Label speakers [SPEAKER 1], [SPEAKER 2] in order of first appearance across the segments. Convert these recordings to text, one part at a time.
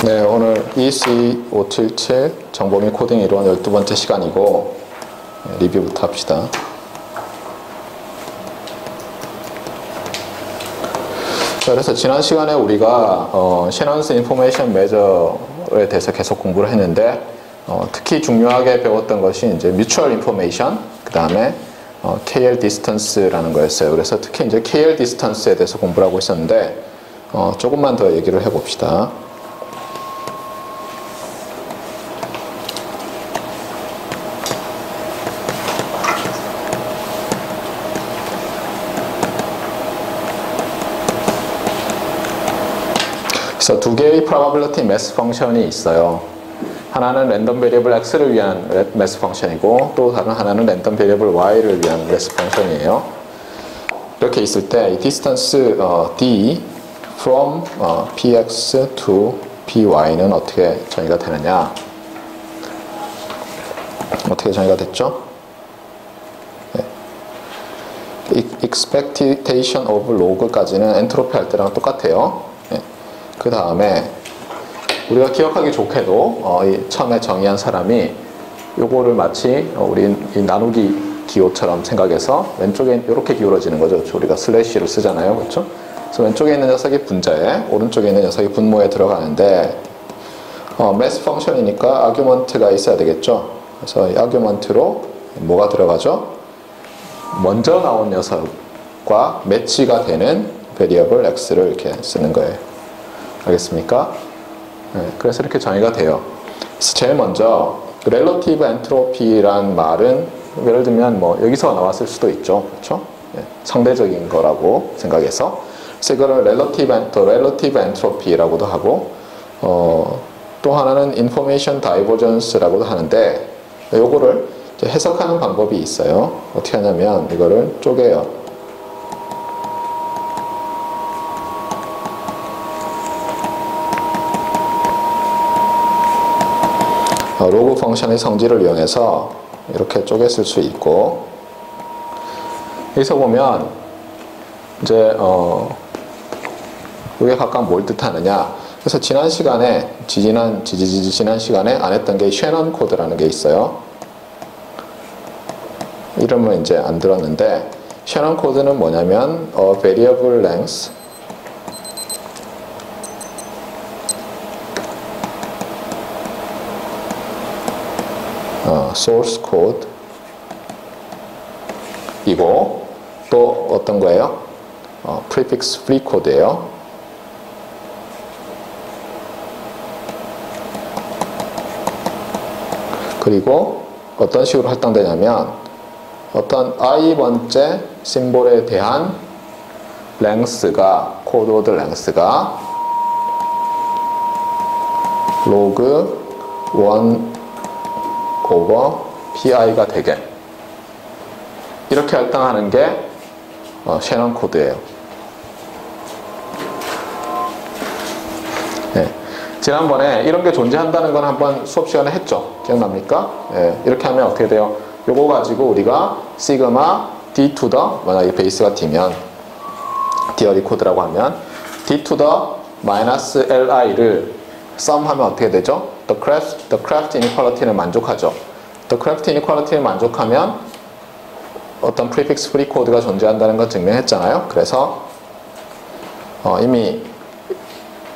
[SPEAKER 1] 네, 오늘 EC577 정보 및 코딩 이론 12번째 시간이고 리뷰부터 합시다. 자, 그래서 지난 시간에 우리가 셰넌스 인포메이션 메저에 대해서 계속 공부를 했는데 특히 중요하게 배웠던 것이 이제 뮤추얼 인포메이션, 그 다음에 KL 디스턴스라는 거였어요. 그래서 특히 이제 KL 디스턴스에 대해서 공부를 하고 있었는데 조금만 더 얘기를 해봅시다. 그래서 두 개의 probability mass 펑션이 있어요. 하나는 랜덤 베리어블 x를 위한 mass 펑션이고 또 다른 하나는 랜덤 베리어블 y를 위한 mass 펑션이에요. 이렇게 있을 때 이 distance d from px to py는 어떻게 정의가 되느냐? 어떻게 정의가 됐죠? 네. expectation of log까지는 엔트로피 할 때랑 똑같아요. 그 다음에 우리가 기억하기 좋게도 처음에 정의한 사람이 요거를 마치 우리 이 나누기 기호처럼 생각해서 왼쪽에 이렇게 기울어지는 거죠. 우리가 슬래시를 쓰잖아요. 그렇죠? 그래서 왼쪽에 있는 녀석이 분자에 오른쪽에 있는 녀석이 분모에 들어가는데 매스 펑션이니까 아규먼트가 있어야 되겠죠. 그래서 이 아규먼트로 뭐가 들어가죠? 먼저 나온 녀석과 매치가 되는 베리어블 x를 이렇게 쓰는 거예요. 알겠습니까? 네, 그래서 이렇게 정의가 돼요. 그래서 제일 먼저 relative entropy란 말은 예를 들면 뭐 여기서 나왔을 수도 있죠. 그렇죠? 네, 상대적인 거라고 생각해서 그래서 이거를 relative entropy라고도 하고 또 하나는 information divergence라고도 하는데 요거를 해석하는 방법이 있어요. 어떻게 하냐면 이거를 쪼개요. 로그 펑션의 성질을 이용해서 이렇게 쪼갰을 수 있고 여기서 보면 이제 이게 각각 뭘 뜻하느냐. 그래서 지난 시간에 지난 시간에 안 했던 게 셰넌 코드라는 게 있어요. 이름은 이제 안 들었는데 셰넌 코드는 뭐냐면 variable length source code 이고 또 어떤 거예요? prefix free code예요. 그리고 어떤 식으로 할당되냐면 어떤 i번째 심볼에 대한 length가 코드 length가 log 1 over pi가 되게 이렇게 할당하는 게 셰넌 코드예요. 네. 지난번에 이런 게 존재한다는 건 한번 수업 시간에 했죠. 기억납니까? 네. 이렇게 하면 어떻게 돼요? 요거 가지고 우리가 시그마 d to the 만약에 베이스가 d면 디어리 코드라고 하면 d to the 마이너스 li를 썸하면 어떻게 되죠? The craft inequality를 만족하죠. The craft inequality를 만족하면 어떤 prefix free code가 존재한다는 걸 증명했잖아요. 그래서 이미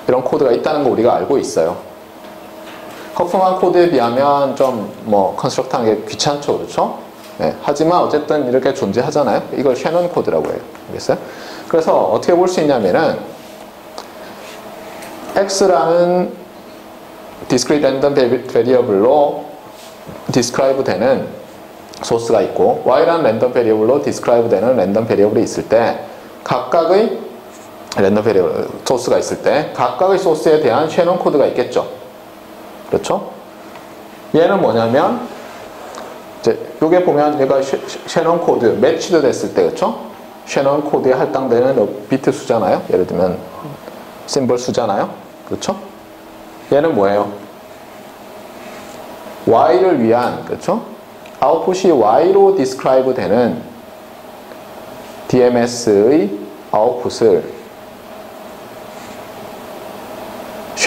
[SPEAKER 1] 이런 코드가 있다는 거 우리가 알고 있어요. 허프만 코드에 비하면 좀 뭐 컨스트럭트하는 게 귀찮죠. 그렇죠? 네. 하지만 어쨌든 이렇게 존재하잖아요. 이걸 셰넌 코드라고 해요. 알겠어요? 그래서 어떻게 볼 수 있냐면은 x라는 discrete random variable로 describe 되는 소스가 있고 y라는 랜덤 베리어블로 describe 되는 랜덤 베리어블이 있을 때 각각의 랜덤 베리어블 소스가 있을 때 각각의 소스에 대한 셰넌 코드가 있겠죠. 그렇죠? 얘는 뭐냐면 이제 요게 보면 얘가 셰넌 코드 매치드 됐을 때 그렇죠? 셰넌 코드에 할당되는 비트 수잖아요. 예를 들면 심볼 수잖아요. 그렇죠? 얘는 뭐예요? y를 위한, 그렇죠? 아웃풋이 y로 describe 되는 DMS의 아웃풋을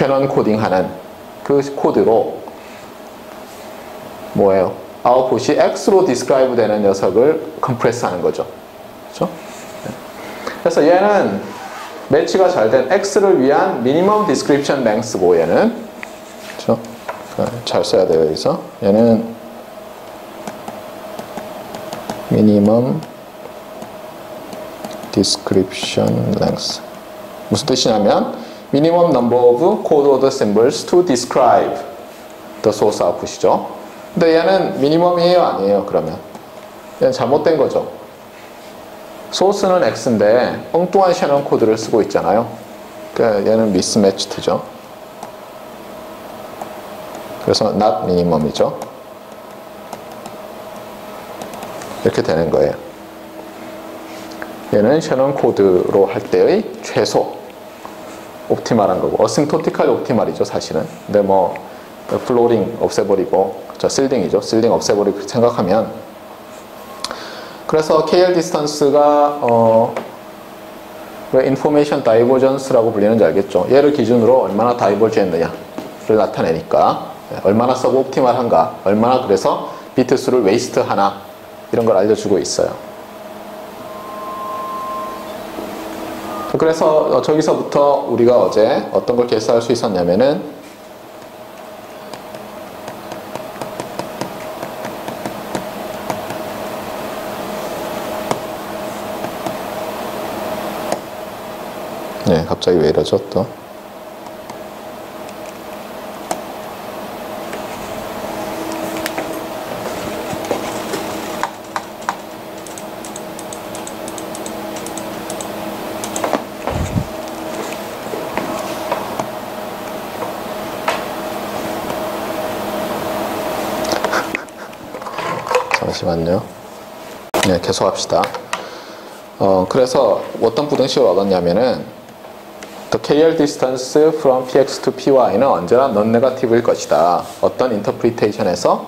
[SPEAKER 1] 셔넌 코딩하는 그 코드로 뭐예요? 아웃풋이 X로 디스크라이브 되는 녀석을 컴프레스 하는 거죠. 그렇죠? 그래서 얘는 매치가 잘 된 X를 위한 미니멈 디스크립션 랭스고 얘는 그렇죠? 잘 써야 돼요. 여기서 얘는 미니멈 디스크립션 랭스 무슨 뜻이냐면 minimum number of code order symbols to describe the source output이죠. 근데 얘는 미니멈이에요, 아니에요? 그러면 얘는 잘못된 거죠. 소스는 X인데 엉뚱한 셔넌 코드를 쓰고 있잖아요. 그러니까 얘는 mismatched죠. 그래서 not minimum이죠. 이렇게 되는 거예요. 얘는 셔넌 코드로 할 때의 최소 옵티말한 거고, 어싱토티칼 옵티말이죠, 사실은. 근데 뭐 플로링 없애버리고, 실딩이죠. 실딩 없애버리고 생각하면, 그래서 KL 디스턴스가 왜 인포메이션 다이버전스라고 불리는지 알겠죠? 얘를 기준으로 얼마나 다이버지했느냐를 나타내니까, 얼마나 서브 옵티말한가, 얼마나 그래서 비트 수를 웨이스트하나 이런 걸 알려주고 있어요. 그래서 저기서부터 우리가 어제 어떤 걸 계산할 수 있었냐면은 네, 갑자기 왜 이러죠 또? 잠시만요. 네, 계속 합시다. 그래서 어떤 부등식을 얻었냐면은 the KL distance from px to py는 언제나 non-negative일 것이다. 어떤 인터프리테이션에서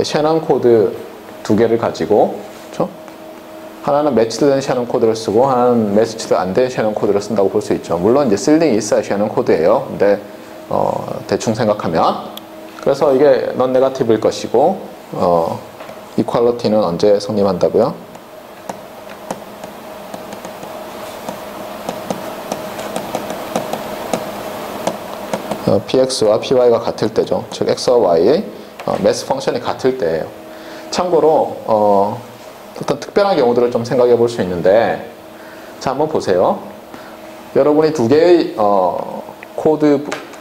[SPEAKER 1] 셔넌 코드 두 개를 가지고, 그렇죠? 하나는 매치된 셔넌 코드를 쓰고 하나는 매치드 안 된 셔넌 코드를 쓴다고 볼 수 있죠. 물론 이제 실링이 있어야 셔넌 코드예요. 근데 대충 생각하면, 그래서 이게 non-negative일 것이고, 이퀄리티는 언제 성립한다고요? px와 py가 같을 때죠. 즉 x와 y의 매스 펑션이 같을 때예요. 참고로 어떤 특별한 경우들을 좀 생각해 볼 수 있는데, 자, 한번 보세요. 여러분이 두 개의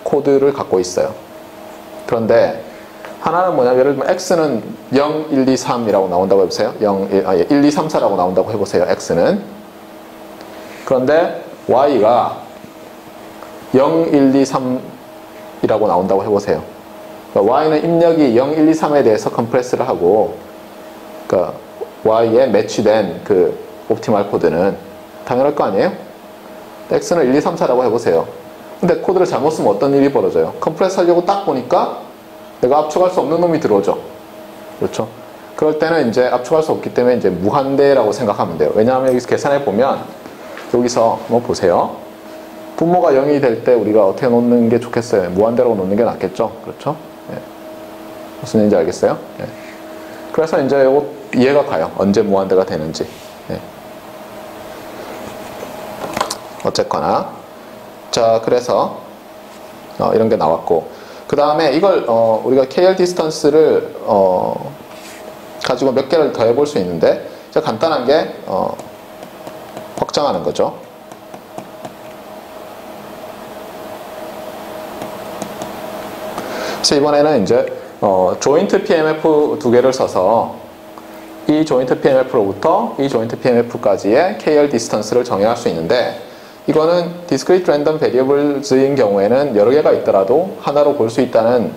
[SPEAKER 1] 코드를 갖고 있어요. 그런데 하나는 뭐냐면, 예를 들면 x는 0, 1, 2, 3이라고 나온다고 해보세요. 1, 2, 3, 4라고 나온다고 해보세요. x는. 그런데 y가 0, 1, 2, 3이라고 나온다고 해보세요. 그러니까 y는 입력이 0, 1, 2, 3에 대해서 컴프레스를 하고, 그러니까 y에 매치된 그 옵티말 코드는 당연할 거 아니에요? x는 1, 2, 3, 4라고 해보세요. 근데 코드를 잘못 쓰면 어떤 일이 벌어져요? 컴프레스 하려고 딱 보니까 내가 압축할 수 없는 놈이 들어오죠. 그렇죠? 그럴 때는 이제 압축할 수 없기 때문에 이제 무한대라고 생각하면 돼요. 왜냐하면 여기서 계산해 보면, 여기서 한번 보세요. 분모가 0이 될 때 우리가 어떻게 놓는 게 좋겠어요? 무한대로 놓는 게 낫겠죠? 그렇죠? 네. 무슨 얘기인지 알겠어요? 네. 그래서 이제 이거 이해가 가요. 언제 무한대가 되는지. 네. 어쨌거나. 자, 그래서 이런 게 나왔고, 그 다음에 이걸 우리가 KL 디스턴스를 가지고 몇 개를 더 해볼 수 있는데, 간단한 게 확장하는 거죠. 그래서 이번에는 이제 조인트 PMF 두 개를 써서 이 조인트 PMF로부터 이 조인트 PMF까지의 KL 디스턴스를 정의할 수 있는데, 이거는 discrete random variables인 경우에는 여러 개가 있더라도 하나로 볼 수 있다는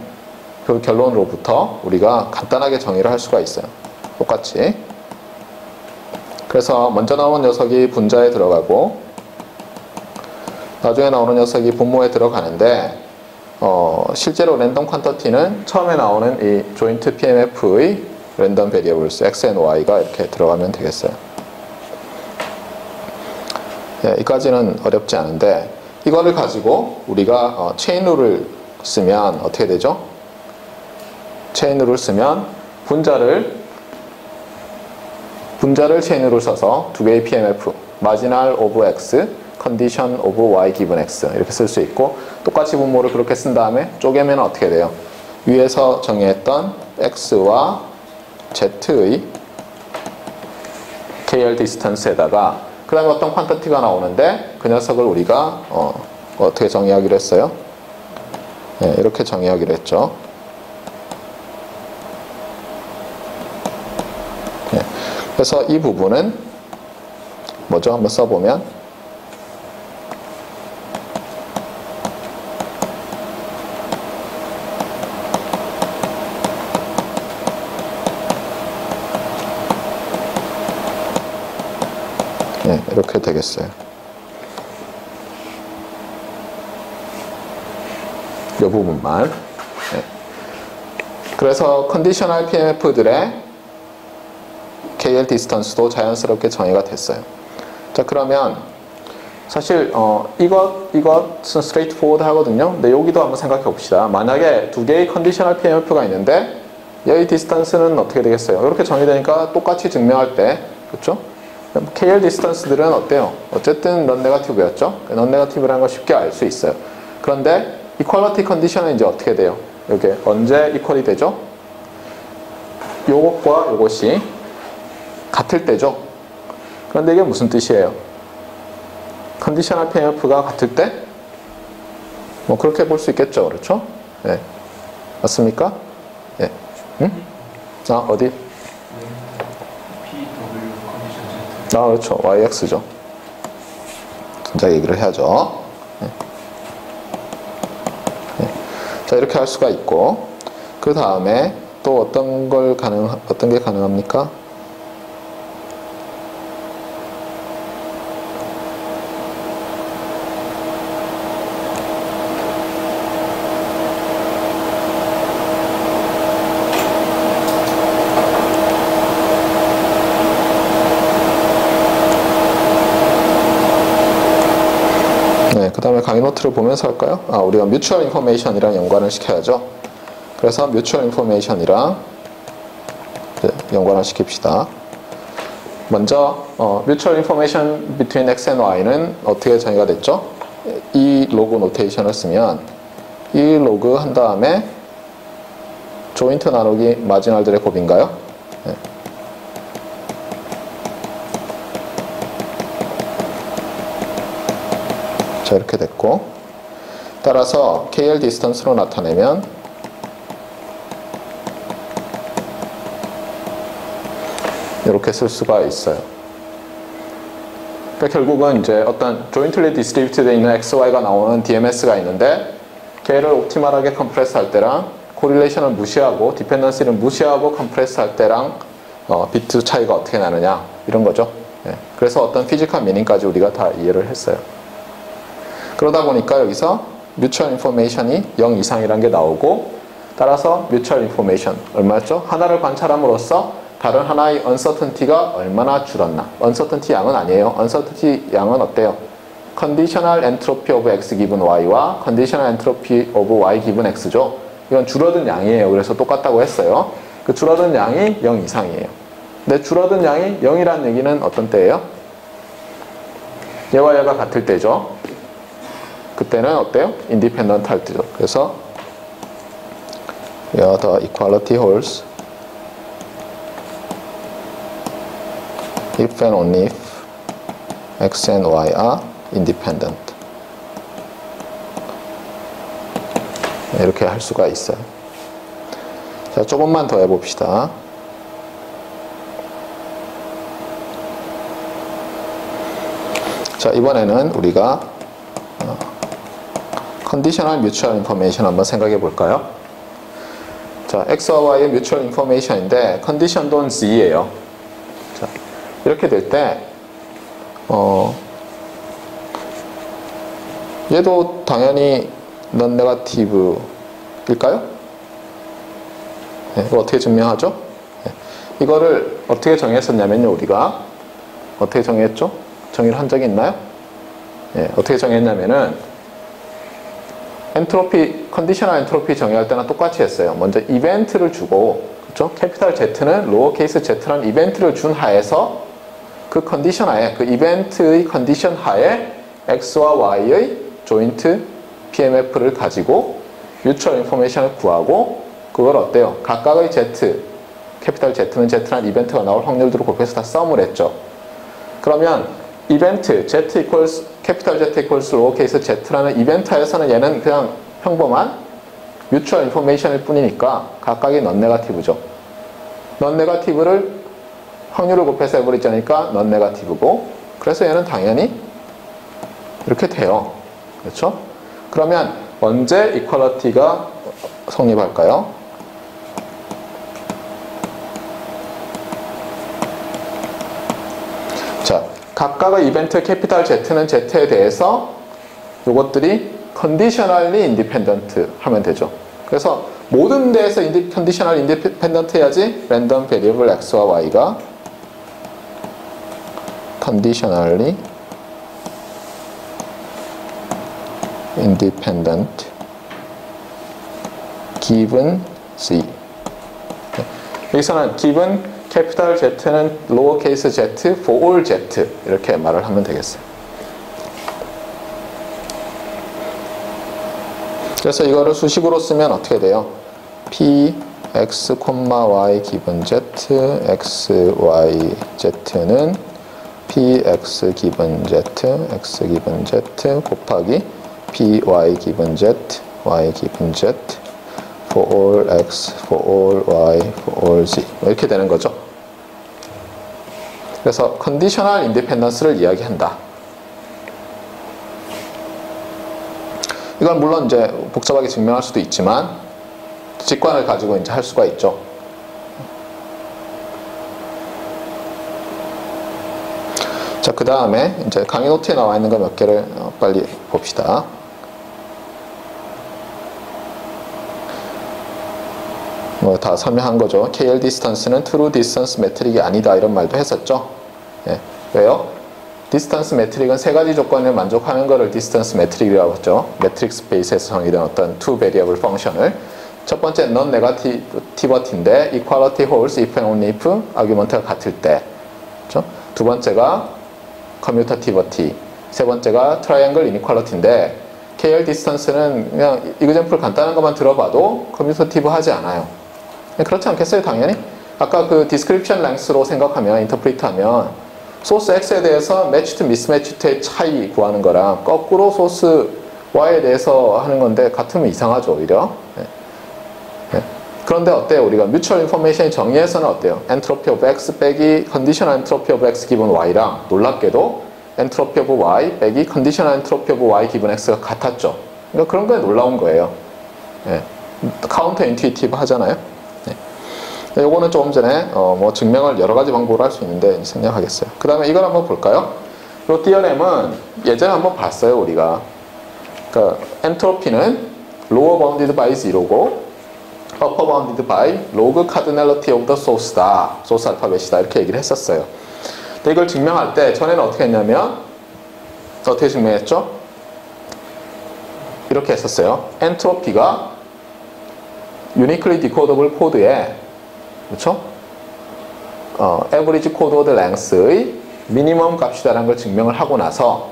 [SPEAKER 1] 그 결론으로부터 우리가 간단하게 정의를 할 수가 있어요. 똑같이. 그래서 먼저 나오는 녀석이 분자에 들어가고 나중에 나오는 녀석이 분모에 들어가는데, 실제로 랜덤 퀀터티는 처음에 나오는 이 조인트 PMF의 랜덤 베리어블스 x and y가 이렇게 들어가면 되겠어요. 예, 이까지는 어렵지 않은데, 이거를 가지고 우리가 체인 룰을 쓰면 어떻게 되죠? 체인 룰을 쓰면 분자를 체인 룰을 써서 두 개의 PMF, marginal of x, condition of y given x 이렇게 쓸 수 있고, 똑같이 분모를 그렇게 쓴 다음에 쪼개면 어떻게 돼요? 위에서 정의했던 x와 z의 KL 디스턴스에다가 그 다음에 어떤 퀀터티가 나오는데 그 녀석을 우리가 어떻게 정의하기로 했어요? 네, 이렇게 정의하기로 했죠. 네, 그래서 이 부분은 뭐죠? 한번 써보면 네, 이렇게 되겠어요. 이 부분만. 네. 그래서 컨디셔널 PMF들의 KL 디스턴스도 자연스럽게 정의가 됐어요. 자, 그러면 사실 이것은 스트레이트포워드 하거든요. 근데 여기도 한번 생각해 봅시다. 만약에 두 개의 컨디셔널 PMF가 있는데 여기 디스턴스는 어떻게 되겠어요? 이렇게 정의되니까 똑같이 증명할 때, 그렇죠? KL 디스턴스들은 어때요? 어쨌든 넌 네거티브였죠? 넌 네거티브라는 걸 쉽게 알 수 있어요. 그런데 이퀄리티 컨디션은 이제 어떻게 돼요? 이게 언제 이퀄이 되죠? 요것과 요것이 같을 때죠. 그런데 이게 무슨 뜻이에요? 컨디셔널 PMF가 같을 때? 뭐 그렇게 볼 수 있겠죠. 그렇죠? 네. 맞습니까? 네. 응? 아, 어디? 아, 그렇죠. YX죠. 자, 얘기를 해야죠. 네. 네. 자, 이렇게 할 수가 있고, 그 다음에 또 어떤 게 가능합니까? 그 다음에 강의 노트를 보면서 할까요? 우리가 뮤추얼 인포메이션이랑 연관을 시켜야죠. 그래서 뮤추얼 인포메이션이랑 연관을 시킵시다. 먼저 뮤추얼 인포메이션 between x and y는 어떻게 정의가 됐죠? 이 로그 노테이션을 쓰면 이 로그 한 다음에 조인트 나누기 마지널들의 곱인가요? 네. 자, 이렇게 됐고, 따라서 KL 디스턴스로 나타내면 이렇게 쓸 수가 있어요. 그러니까 결국은 이제 어떤 jointly distributed 되어 있는 XY가 나오는 DMS가 있는데 걔를 옵티멀하게 컴프레스 할 때랑 코릴레이션을 무시하고 디펜던시를 무시하고 컴프레스 할 때랑 비트 차이가 어떻게 나느냐 이런 거죠. 예. 그래서 어떤 피지컬 미닝까지 우리가 다 이해를 했어요. 그러다 보니까 여기서 뮤추얼 인포메이션이 0 이상이라는 게 나오고, 따라서 뮤추얼 인포메이션 얼마였죠? 하나를 관찰함으로써 다른 하나의 uncertainty가 얼마나 줄었나. uncertainty 양은 아니에요. uncertainty 양은 어때요? conditional entropy of x given y와 conditional entropy of y given x죠. 이건 줄어든 양이에요. 그래서 똑같다고 했어요. 그 줄어든 양이 0 이상이에요. 근데 줄어든 양이 0이라는 얘기는 어떤 때예요? 얘와 얘가 같을 때죠. 그때는 어때요? independent 할 때죠. 그래서 where the equality holds if and only if x and y are independent. 이렇게 할 수가 있어요. 자, 조금만 더 해봅시다. 자, 이번에는 우리가 컨디셔널 뮤추얼 인포메이션 한번 생각해 볼까요? 자, X와 Y의 뮤추얼 인포메이션인데 컨디션도 Z예요. 자, 이렇게 될 때 얘도 당연히 non negative일까요? 네, 이거 어떻게 증명하죠? 네, 이거를 어떻게 정했었냐면요, 우리가 어떻게 정했죠? 정의를 한 적이 있나요? 네, 어떻게 정했냐면은 엔트로피, 컨디셔널 엔트로피 정의할 때는 똑같이 했어요. 먼저 이벤트를 주고, 그렇죠? 캐피탈 Z는 로어케이스 z라는 이벤트를 준 하에서 그 컨디션 하에, 그 이벤트의 컨디션 하에 X와 Y의 조인트 PMF를 가지고 뮤추얼 인포메이션을 구하고 그걸 어때요? 각각의 Z, 캐피탈 Z는 Z라는 이벤트가 나올 확률들을 곱해서 다 썸을 했죠. 그러면 이벤트 Z equals 캐피탈 Z equals 로어케이스 z라는 이벤트 하에서는 얘는 그냥 평범한 뮤추얼 인포메이션일 뿐이니까 각각이 넌 네거티브죠. 넌 네거티브를 확률을 곱해서 해버리자니까 넌 네거티브고, 그래서 얘는 당연히 이렇게 돼요. 그렇죠? 그러면 언제 이퀄리티가 성립할까요? 자, 각각의 이벤트 캐피탈 Z는 Z에 대해서 이것들이 컨디셔널리 인디펜던트 하면 되죠. 그래서 모든 데에서 컨디셔널 인디펜던트 해야지 랜덤 베리어블 X와 Y가 conditionally independent given Z. 여기서는 given 캐피탈 Z는 lowercase z for all z 이렇게 말을 하면 되겠어요. 그래서 이거를 수식으로 쓰면 어떻게 돼요? p x, y given z x, y, z는 px given z, x given z 곱하기 py given z, y given z for all x, for all y, for all z 이렇게 되는 거죠. 그래서 컨디셔널 인디펜던스를 이야기한다. 이건 물론 이제 복잡하게 증명할 수도 있지만 직관을 가지고 이제 할 수가 있죠. 자, 그 다음에 이제 강의 노트에 나와 있는 거 몇 개를 빨리 봅시다. 뭐 다 설명한 거죠. KL 디스턴스는 트루 디스턴스 매트릭이 아니다 이런 말도 했었죠. 예. 왜요? 디스턴스 매트릭은 세 가지 조건을 만족하는 것을 디스턴스 매트릭이라고 했죠. 매트릭 스페이스에서 정의된 어떤 투 베리어블 펑션을. 첫 번째 non negativity인데 equality holds if and only if 아규먼트가 같을 때. 그렇죠? 두 번째가 commutativity. 세 번째가 triangle inequality인데 KL 디스턴스는 그냥 이그젠플 간단한 것만 들어봐도 commutative 하지 않아요. 그렇지 않겠어요? 당연히. 아까 그 description length로 생각하면, 인터프리트 하면 소스 X에 대해서 matched, mismatched의 차이 구하는 거랑 거꾸로 소스 Y에 대해서 하는 건데 같으면 이상하죠, 오히려. 네. 네. 그런데 어때요? 우리가 mutual information 정의에서는 어때요? entropy of X 빼기 conditional entropy of X given Y랑 놀랍게도 entropy of Y 빼기 conditional entropy of Y given X가 같았죠. 그러니까 그런 거에 놀라운 거예요. 네. 카운터 인투이티브 하잖아요. 네. 요거는 조금 전에 뭐 증명을 여러 가지 방법으로 할 수 있는데 생략하겠어요. 그 다음에 이걸 한번 볼까요? 이 디어렘은 예전에 한번 봤어요, 우리가. 그러니까 엔트로피는 lower bounded by 0고 upper bounded by log cardinality of the source다. 소스 알파벳이다. 이렇게 얘기를 했었어요. 근데 이걸 증명할 때 전에는 어떻게 했냐면 어떻게 증명했죠? 이렇게 했었어요. 엔트로피가 uniquely decodable 코드에, 그렇죠? average code length의 미니멈 값이다라는 걸 증명을 하고 나서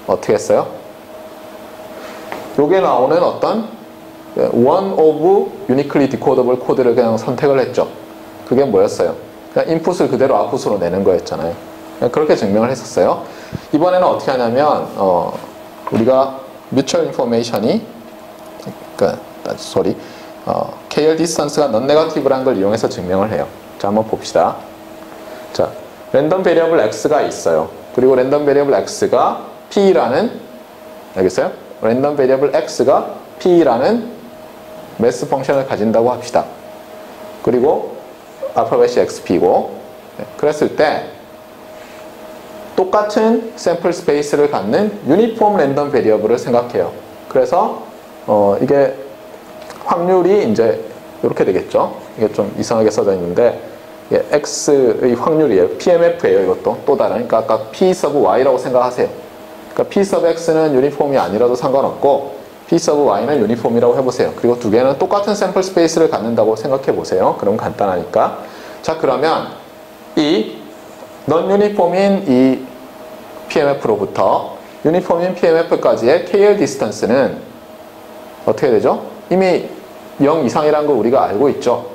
[SPEAKER 1] 어떻게 했어요? 요게 나오는 어떤 one of uniquely decodable 코드를 그냥 선택을 했죠. 그게 뭐였어요? 그냥 인풋을 그대로 아웃풋으로 내는 거였잖아요. 그렇게 증명을 했었어요. 이번에는 어떻게 하냐면 우리가 mutual information이 KL distance가 non-negative라는 걸 이용해서 증명을 해요. 자, 한번 봅시다. 자, 랜덤 베리어블 x가 있어요. 그리고 랜덤 베리어블 x가 p라는, 알겠어요? 랜덤 베리어블 x가 p라는 매스 펑션을 가진다고 합시다. 그리고 알파벳이 xp고, 네, 그랬을 때 똑같은 샘플 스페이스를 갖는 유니폼 랜덤 베리어블을 생각해요. 그래서 이게 확률이 이제 이렇게 되겠죠. 이게 좀 이상하게 써져 있는데 이게 x의 확률이에요. PMF예요. 이것도 또 다른. 그러니까 아까 P sub y라고 생각하세요. 그러니까 P sub x는 유니폼이 아니라도 상관없고 P sub Y는 유니폼이라고 해보세요. 그리고 두 개는 똑같은 샘플 스페이스를 갖는다고 생각해 보세요. 그럼 간단하니까. 자, 그러면 이 non 유니폼인 이 PMF로부터 유니폼인 PMF까지의 KL 디스턴스는 어떻게 되죠? 이미 0 이상이라는 걸 우리가 알고 있죠.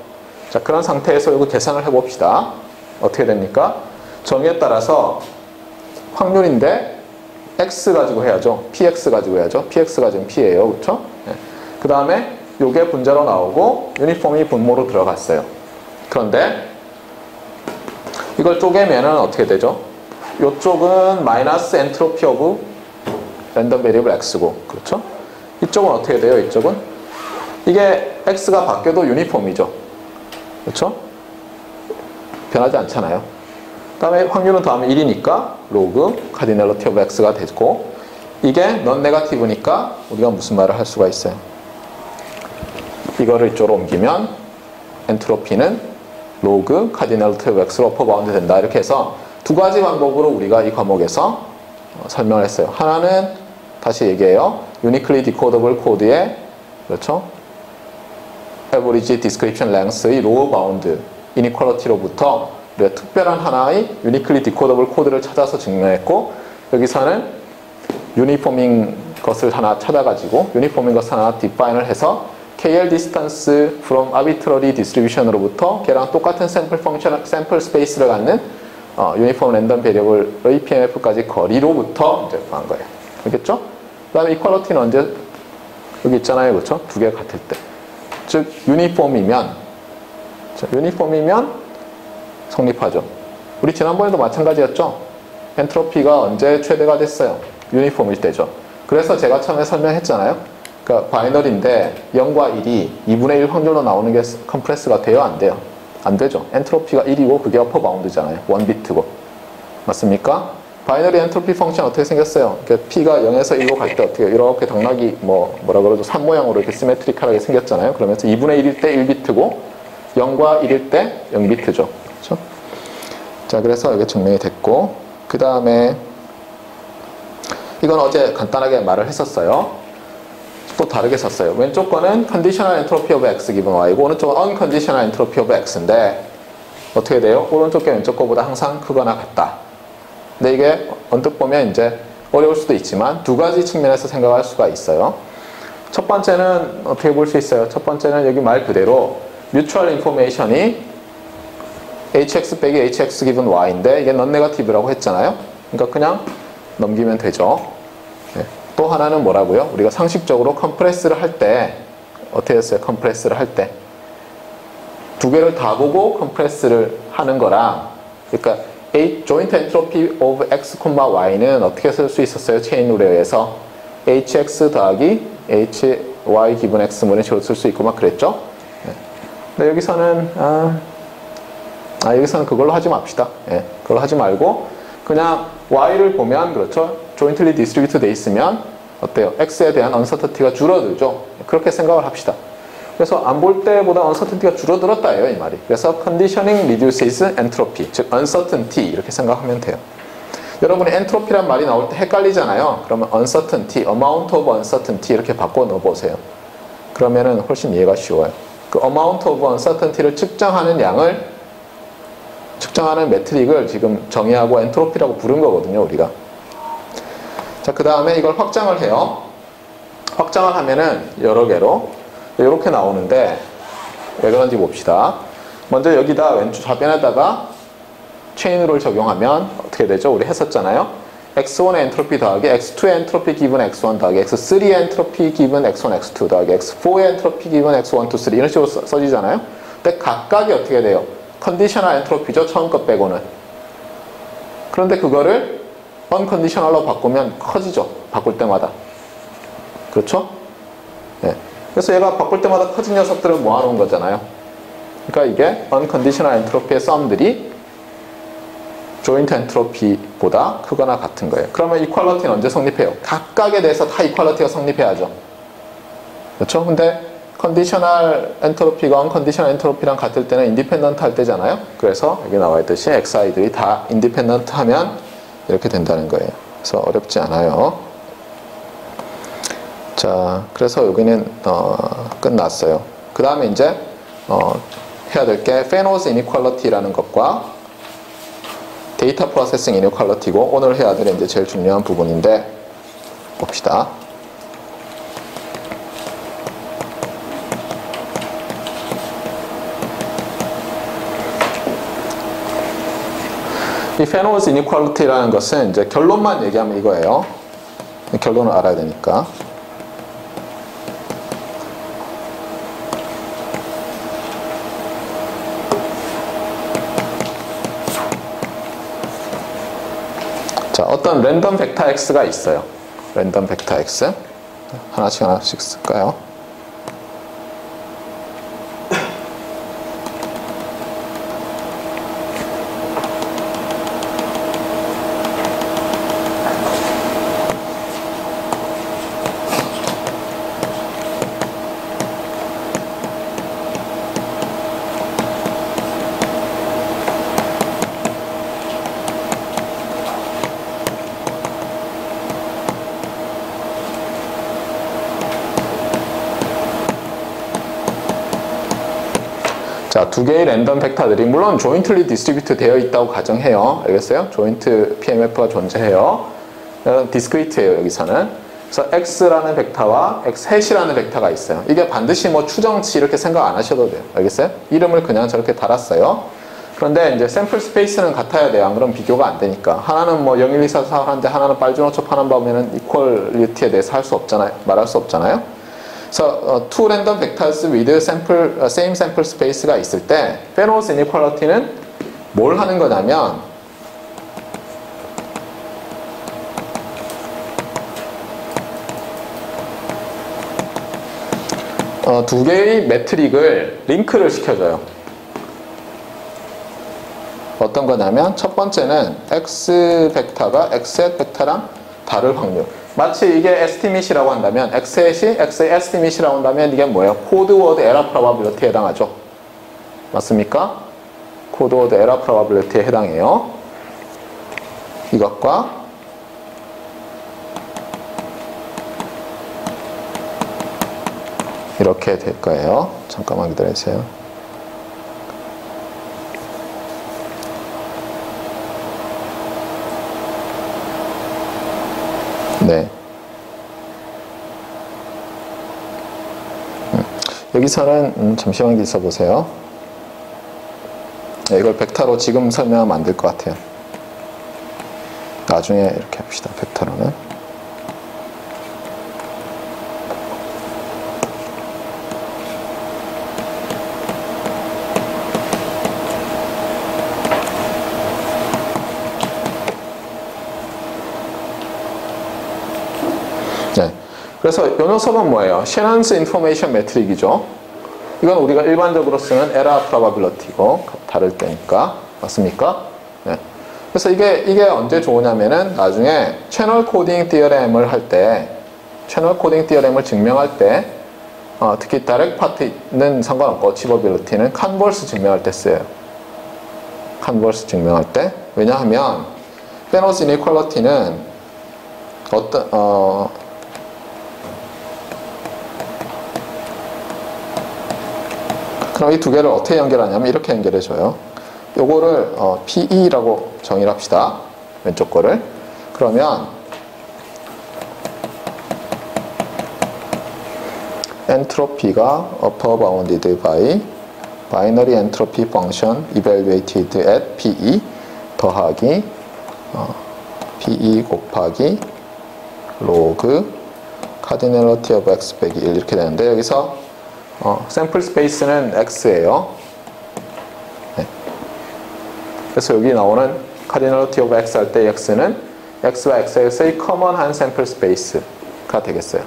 [SPEAKER 1] 자, 그런 상태에서 이거 계산을 해봅시다. 어떻게 됩니까? 정의에 따라서 확률인데 X 가지고 해야죠. PX 가지고 해야죠. PX가 지금 P예요. 그렇죠? 네. 그 다음에 요게 분자로 나오고 유니폼이 분모로 들어갔어요. 그런데 이걸 쪼개면은 어떻게 되죠? 요쪽은 마이너스 엔트로피 오브 랜덤 베리어블 X고, 그렇죠? 이쪽은 어떻게 돼요? 이쪽은? 이게 X가 바뀌어도 유니폼이죠. 그렇죠? 변하지 않잖아요. 그 다음에 확률은 더하면 1이니까 로그 카디널리티 오브 X가 됐고, 이게 넌 네거티브니까 우리가 무슨 말을 할 수가 있어요? 이거를 이쪽으로 옮기면 엔트로피는 로그 카디널리티 오브 X로 어퍼 바운드 된다. 이렇게 해서 두 가지 방법으로 우리가 이 과목에서 설명을 했어요. 하나는 다시 얘기해요. 유니클리 디코더블 코드의, 그렇죠? Average Description Length의 로우 바운드 이니퀄리티로부터 우리가 특별한 하나의 유니클리 디코더블 코드를 찾아서 증명했고, 여기서는 유니폼인 것을 하나 찾아가지고 유니폼인 것을 하나 디파인을 해서 KL distance from arbitrary distribution으로부터 걔랑 똑같은 샘플 펑션, 샘플 스페이스를 갖는 유니폼 랜덤 베리어블의 PMF까지 거리로부터 이제 구한 거예요. 알겠죠? 그 다음에 이퀄리티는 언제? 여기 있잖아요. 그렇죠? 두 개 같을 때. 즉, 유니폼이면 성립하죠. 우리 지난번에도 마찬가지였죠? 엔트로피가 언제 최대가 됐어요? 유니폼일 때죠. 그래서 제가 처음에 설명했잖아요. 그러니까 바이너리인데 0과 1이 2분의 1 확률로 나오는 게 컴프레스가 돼요? 안 돼요? 안 되죠. 엔트로피가 1이고 그게 어퍼 바운드잖아요. 1비트고. 맞습니까? 바이너리 엔트로피 펑션 어떻게 생겼어요? 그러니까 P가 0에서 1로 갈 때 어떻게 이렇게 당락이 뭐라 그러죠? 산 모양으로 이렇게 시메트리컬하게 생겼잖아요. 그러면서 2분의 1일 때 1비트고 0과 1일 때 0비트죠. 그렇죠? 자, 그래서 이게 증명이 됐고, 그 다음에 이건 어제 간단하게 말을 했었어요. 또 다르게 썼어요. 왼쪽 거는 conditional entropy of x given y고, 오른쪽은 unconditional entropy of x인데 어떻게 돼요? 오른쪽 게 왼쪽 거보다 항상 크거나 같다. 근데 이게 언뜻 보면 이제 어려울 수도 있지만 두 가지 측면에서 생각할 수가 있어요. 첫 번째는 어떻게 볼 수 있어요? 첫 번째는 여기 말 그대로 mutual information이 hx 빼기 hx given y인데 이게 non-negative라고 했잖아요. 그러니까 그냥 넘기면 되죠. 네. 또 하나는 뭐라고요? 우리가 상식적으로 컴프레스를 할 때 어떻게 했어요? 컴프레스를 할 때 두 개를 다 보고 컴프레스를 하는 거랑, 그러니까 joint entropy of x, y는 어떻게 쓸 수 있었어요? 체인 룰에 의해서 hx 더하기 hy 기분 x 뭐 이런 식으로 쓸 수 있고 막 그랬죠? 네. 근데 여기서는 여기서는 그걸로 하지 맙시다. 네. 그걸로 하지 말고 그냥 y를 보면, 그렇죠? jointly distributed 돼 있으면 어때요? x에 대한 uncertainty가 줄어들죠? 그렇게 생각을 합시다. 그래서 안 볼 때보다 uncertainty가 줄어들었다예요, 이 말이. 그래서 conditioning reduces entropy, 즉 uncertainty 이렇게 생각하면 돼요. 여러분이 엔트로피란 말이 나올 때 헷갈리잖아요. 그러면 uncertainty, amount of uncertainty 이렇게 바꿔 넣어보세요. 그러면은 훨씬 이해가 쉬워요. 그 amount of uncertainty를 측정하는 양을 측정하는 매트릭을 지금 정의하고 엔트로피라고 부른 거거든요, 우리가. 자, 그 다음에 이걸 확장을 해요. 확장을 하면은 여러 개로 이렇게 나오는데 왜 그런지 봅시다. 먼저 여기다 왼쪽 좌변에다가 체인룰을 적용하면 어떻게 되죠? 우리 했었잖아요. x1의 엔트로피 더하기 x2의 엔트로피 기분 x1 더하기 x3의 엔트로피 기분 x1, x2 더하기 x4의 엔트로피 기분 x1, 2, 3 이런 식으로 써지잖아요. 근데 각각이 어떻게 돼요? 컨디셔널 엔트로피죠. 처음 것 빼고는. 그런데 그거를 언컨디셔널로 바꾸면 커지죠. 바꿀 때마다. 그렇죠? 네. 그래서 얘가 바꿀 때마다 커진 녀석들을 모아놓은 거잖아요. 그러니까 이게 unconditional 엔트로피의 썸들이 joint 엔트로피보다 크거나 같은 거예요. 그러면 이퀄리티는 언제 성립해요? 각각에 대해서 다 이퀄리티가 성립해야죠. 그렇죠? 근데 컨디셔널 엔트로피가 unconditional 엔트로피랑 같을 때는 인디펜던트 할 때잖아요. 그래서 여기 나와 있듯이 xi들이 다 인디펜던트 하면 이렇게 된다는 거예요. 그래서 어렵지 않아요. 자, 그래서 여기는 끝났어요. 그 다음에 이제 해야 될 게 페노즈 이니퀄리티라는 것과 데이터 프로세싱 이니퀄리티고, 오늘 해야 될 이제 제일 중요한 부분인데 봅시다. 이 페노즈 이니퀄리티라는 것은 이제 결론만 얘기하면 이거예요. 결론을 알아야 되니까. 자, 어떤 랜덤 벡터 x가 있어요. 랜덤 벡터 x. 하나씩 쓸까요? 자, 두 개의 랜덤 벡터들이 물론 조인틀리 디스트리뷰트 되어 있다고 가정해요. 알겠어요? 조인트 PMF가 존재해요. 디스크리트예요, 여기서는. 그래서 x라는 벡터와 x헥이라는 벡터가 있어요. 이게 반드시 뭐 추정치 이렇게 생각 안 하셔도 돼요. 알겠어요? 이름을 그냥 저렇게 달았어요. 그런데 이제 샘플 스페이스는 같아야 돼요. 안 그러면 비교가 안 되니까. 하나는 뭐 0, 1, 2, 4, 4 하는데 하나는 빨주노초 파는 바면은 이퀄리티에 대해서 할 수 없잖아요. 말할 수 없잖아요. 그래서 two random vectors with same sample space가 있을 때 페노즈 이니퀄리티는 뭘 하는 거냐면 두 개의 매트릭을 링크를 시켜줘요. 어떤 거냐면 첫 번째는 x 벡터가 x헥 벡터랑 다를 확률. 마치 이게 에스티밋이라고 한다면 x헥이 x의 에스티밋이라고 한다면 이게 뭐예요? 코드워드 에러 프로바빌리티에 해당하죠. 맞습니까? 코드워드 에러 프로바빌리티에 해당해요. 이것과 이렇게 될 거예요. 잠깐만 기다려주세요. 네. 여기서는 잠시만 있어 보세요. 네, 이걸 벡터로 지금 설명하면 안 될 것 같아요. 나중에 이렇게 합시다. 벡터로는. 네. 그래서 이 녀석은 뭐예요? 셰넌스 인포메이션 매트릭이죠. 이건 우리가 일반적으로 쓰는 에러 프로바빌리티고 다를 때니까. 맞습니까? 네. 그래서 이게 언제 좋으냐면은 나중에 채널 코딩 디어렘을 할 때, 채널 코딩 디어렘을 증명할 때, 특히 다이렉트 파트는 상관없고 어치버빌리티는 컨버스 증명할 때 써요. 컨버스 증명할 때. 왜냐하면 페노즈 이니퀄리티는 그럼 이 두 개를 어떻게 연결하냐면 이렇게 연결해줘요. 요거를 PE라고 정의를 합시다. 왼쪽 거를. 그러면 엔트로피가 upper bounded by binary entropy function evaluated at PE 더하기 PE 곱하기 log cardinality of x 빼기 1 이렇게 되는데 여기서 샘플 스페이스는 x예요. 네. 그래서 여기 나오는 cardinality of x 할 때 x는 x와 x의 커먼한 샘플 스페이스가 되겠어요.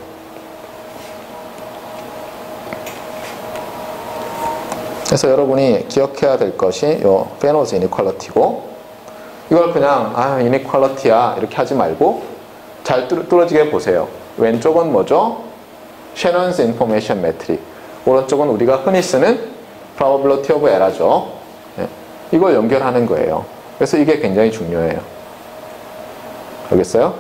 [SPEAKER 1] 그래서 여러분이 기억해야 될 것이 요 페노즈 이니퀄리티고 이걸 그냥 이니퀄리티야 이렇게 하지 말고 잘 뚫어지게 보세요. 왼쪽은 뭐죠? 셰넌스 인포메이션 매트릭. 오른쪽은 우리가 흔히 쓰는 probability of error죠. 네. 이걸 연결하는 거예요. 그래서 이게 굉장히 중요해요. 알겠어요?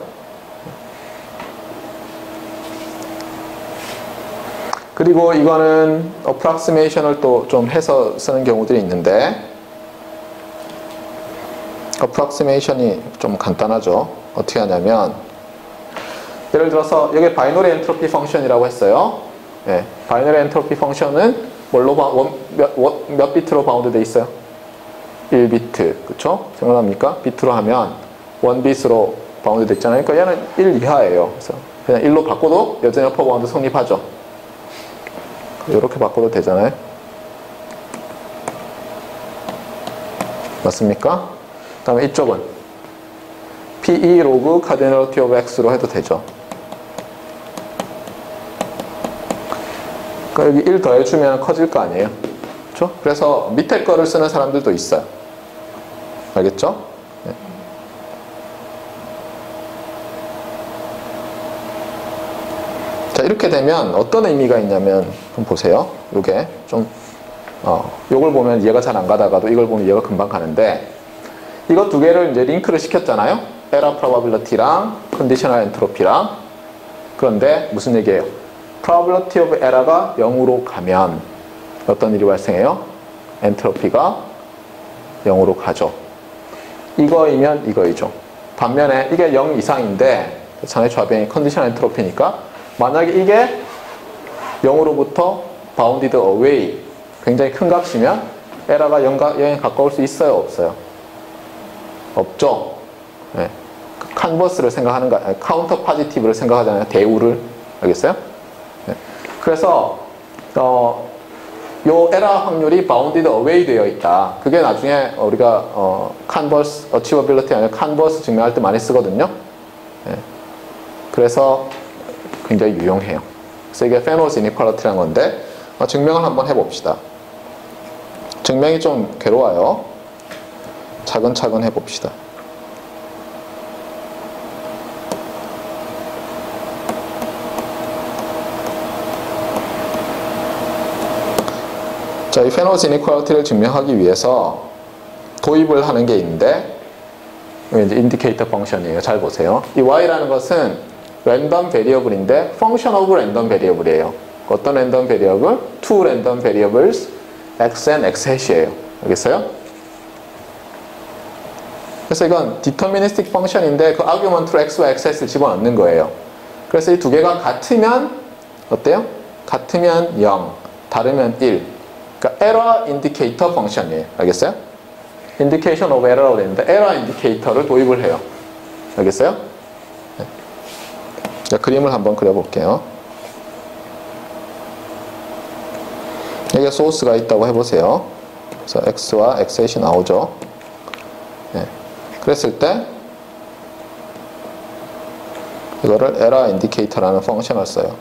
[SPEAKER 1] 그리고 이거는 approximation을 또 좀 해서 쓰는 경우들이 있는데 approximation이 좀 간단하죠. 어떻게 하냐면 예를 들어서 여기 바이너리 엔트로피 펑션이라고 했어요. 예, 바이너리 엔트로피 펑션은 뭘로 몇 비트로 바운드 돼 있어요? 1비트. 그쵸? 생각납니까? 비트로 하면 1bit으로 바운드 됐잖아요. 그러니까 얘는 1 이하예요. 그래서 그냥 1로 바꿔도 여전히 어퍼 바운드 성립하죠. 이렇게 바꿔도 되잖아요. 맞습니까? 그 다음에 이쪽은 PE 로그 cardinality of X로 해도 되죠. 그러니까 여기 1 더해주면 커질 거 아니에요. 그렇죠? 그래서 밑에 거를 쓰는 사람들도 있어요. 알겠죠? 네. 자, 이렇게 되면 어떤 의미가 있냐면 좀 보세요. 요게 좀 요걸 보면 이해가 잘 안 가다가도 이걸 보면 이해가 금방 가는데 이거 두 개를 이제 링크를 시켰잖아요. error probability랑 conditional entropy랑. 그런데 무슨 얘기예요? probability of error가 0으로 가면 어떤 일이 발생해요? 엔트로피가 0으로 가죠. 이거이면 이거이죠. 반면에 이게 0 이상인데 그렇잖아요. 좌변이 컨디셔널 엔트로피니까 만약에 이게 0으로부터 bounded away 굉장히 큰 값이면 에러가 0에 가까울 수 있어요? 없어요? 없죠. 네. 컨버스를 생각하는 거, 카운터 파지티브를 생각하잖아요. 대우를. 알겠어요? 네. 그래서 요 에러 확률이 bounded away 되어 있다. 그게 나중에 우리가 converse achievability 아니라 converse 증명할 때 많이 쓰거든요. 네. 그래서 굉장히 유용해요. 그래서 이게 Fano's inequality라는 건데 증명을 한번 해봅시다. 증명이 좀 괴로워요. 차근차근 해봅시다. 자, 이 Fano's inequality를 증명하기 위해서 도입을 하는 게 있는데 이제 인디케이터 펑션이에요. 잘 보세요. 이 y라는 것은 랜덤 베리어블인데 function of 랜덤 베리어블이에요. 어떤 랜덤 베리어블? two 랜덤 베리어블스 x and x hat이에요. 알겠어요? 그래서 이건 deterministic function인데 그 argument로 x와 x hat을 집어넣는 거예요. 그래서 이 두 개가 같으면 어때요? 같으면 0, 다르면 1. 그러니까 error indicator function이에요. 알겠어요? indication of error라고 되는데 error indicator를 도입을 해요. 알겠어요? 네. 자, 그림을 한번 그려볼게요. 여기에 소스가 있다고 해보세요. 그래서 x와 xhat이 나오죠. 네. 그랬을 때 이거를 error indicator라는 펑션을 써요.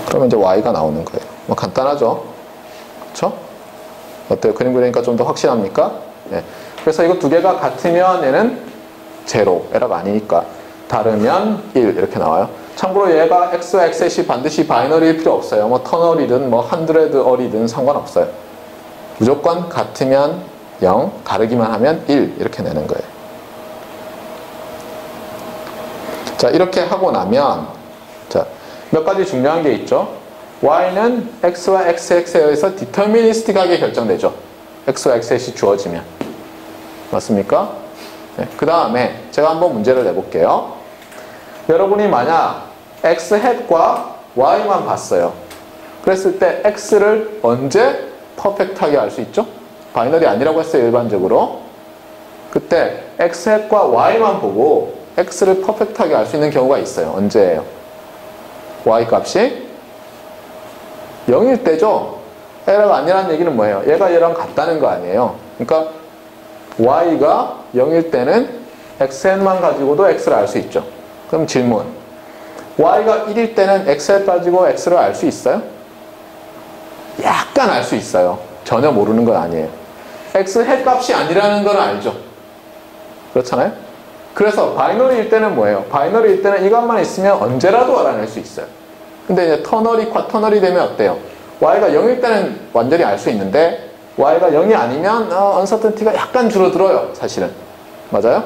[SPEAKER 1] 그러면 이제 y가 나오는 거예요. 뭐 간단하죠? 그렇죠? 어때요? 그림 그리니까 좀 더 확실합니까? 네. 그래서 이거 두 개가 같으면 얘는 제로, 에러가 아니니까. 다르면 1 이렇게 나와요. 참고로 얘가 x와 xhat이 반드시 바이너리일 필요 없어요. 뭐 터널이든 뭐 한드레드얼이든 상관없어요. 무조건 같으면 0, 다르기만 하면 1 이렇게 내는 거예요. 자, 이렇게 하고 나면 자, 몇 가지 중요한 게 있죠. y는 x와 xx에 의해서 디터미니스틱하게 결정되죠. x와 xhat이 주어지면. 맞습니까? 네, 그 다음에 제가 한번 문제를 내볼게요. 여러분이 만약 xhat과 y만 봤어요. 그랬을 때 x를 언제 퍼펙트하게 알 수 있죠? 바이너리 아니라고 했어요. 일반적으로. 그때 xhat과 y만 보고 x를 퍼펙트하게 알 수 있는 경우가 있어요. 언제예요? y 값이 0일 때죠. 에러가 아니라는 얘기는 뭐예요? 얘가 얘랑 같다는 거 아니에요. 그러니까 y가 0일 때는 xhat만 가지고도 x를 알 수 있죠. 그럼 질문. y가 1일 때는 xhat 가지고 x를 알 수 있어요? 약간 알 수 있어요. 전혀 모르는 건 아니에요. xhat 값이 아니라는 건 알죠. 그렇잖아요? 그래서 바이너리일 때는 뭐예요? 바이너리일 때는 이것만 있으면 언제라도 알아낼 수 있어요. 근데 이제 터널이 쿼터널이 되면 어때요? y가 0일 때는 완전히 알 수 있는데 y가 0이 아니면 uncertainty가 약간 줄어들어요. 사실은. 맞아요?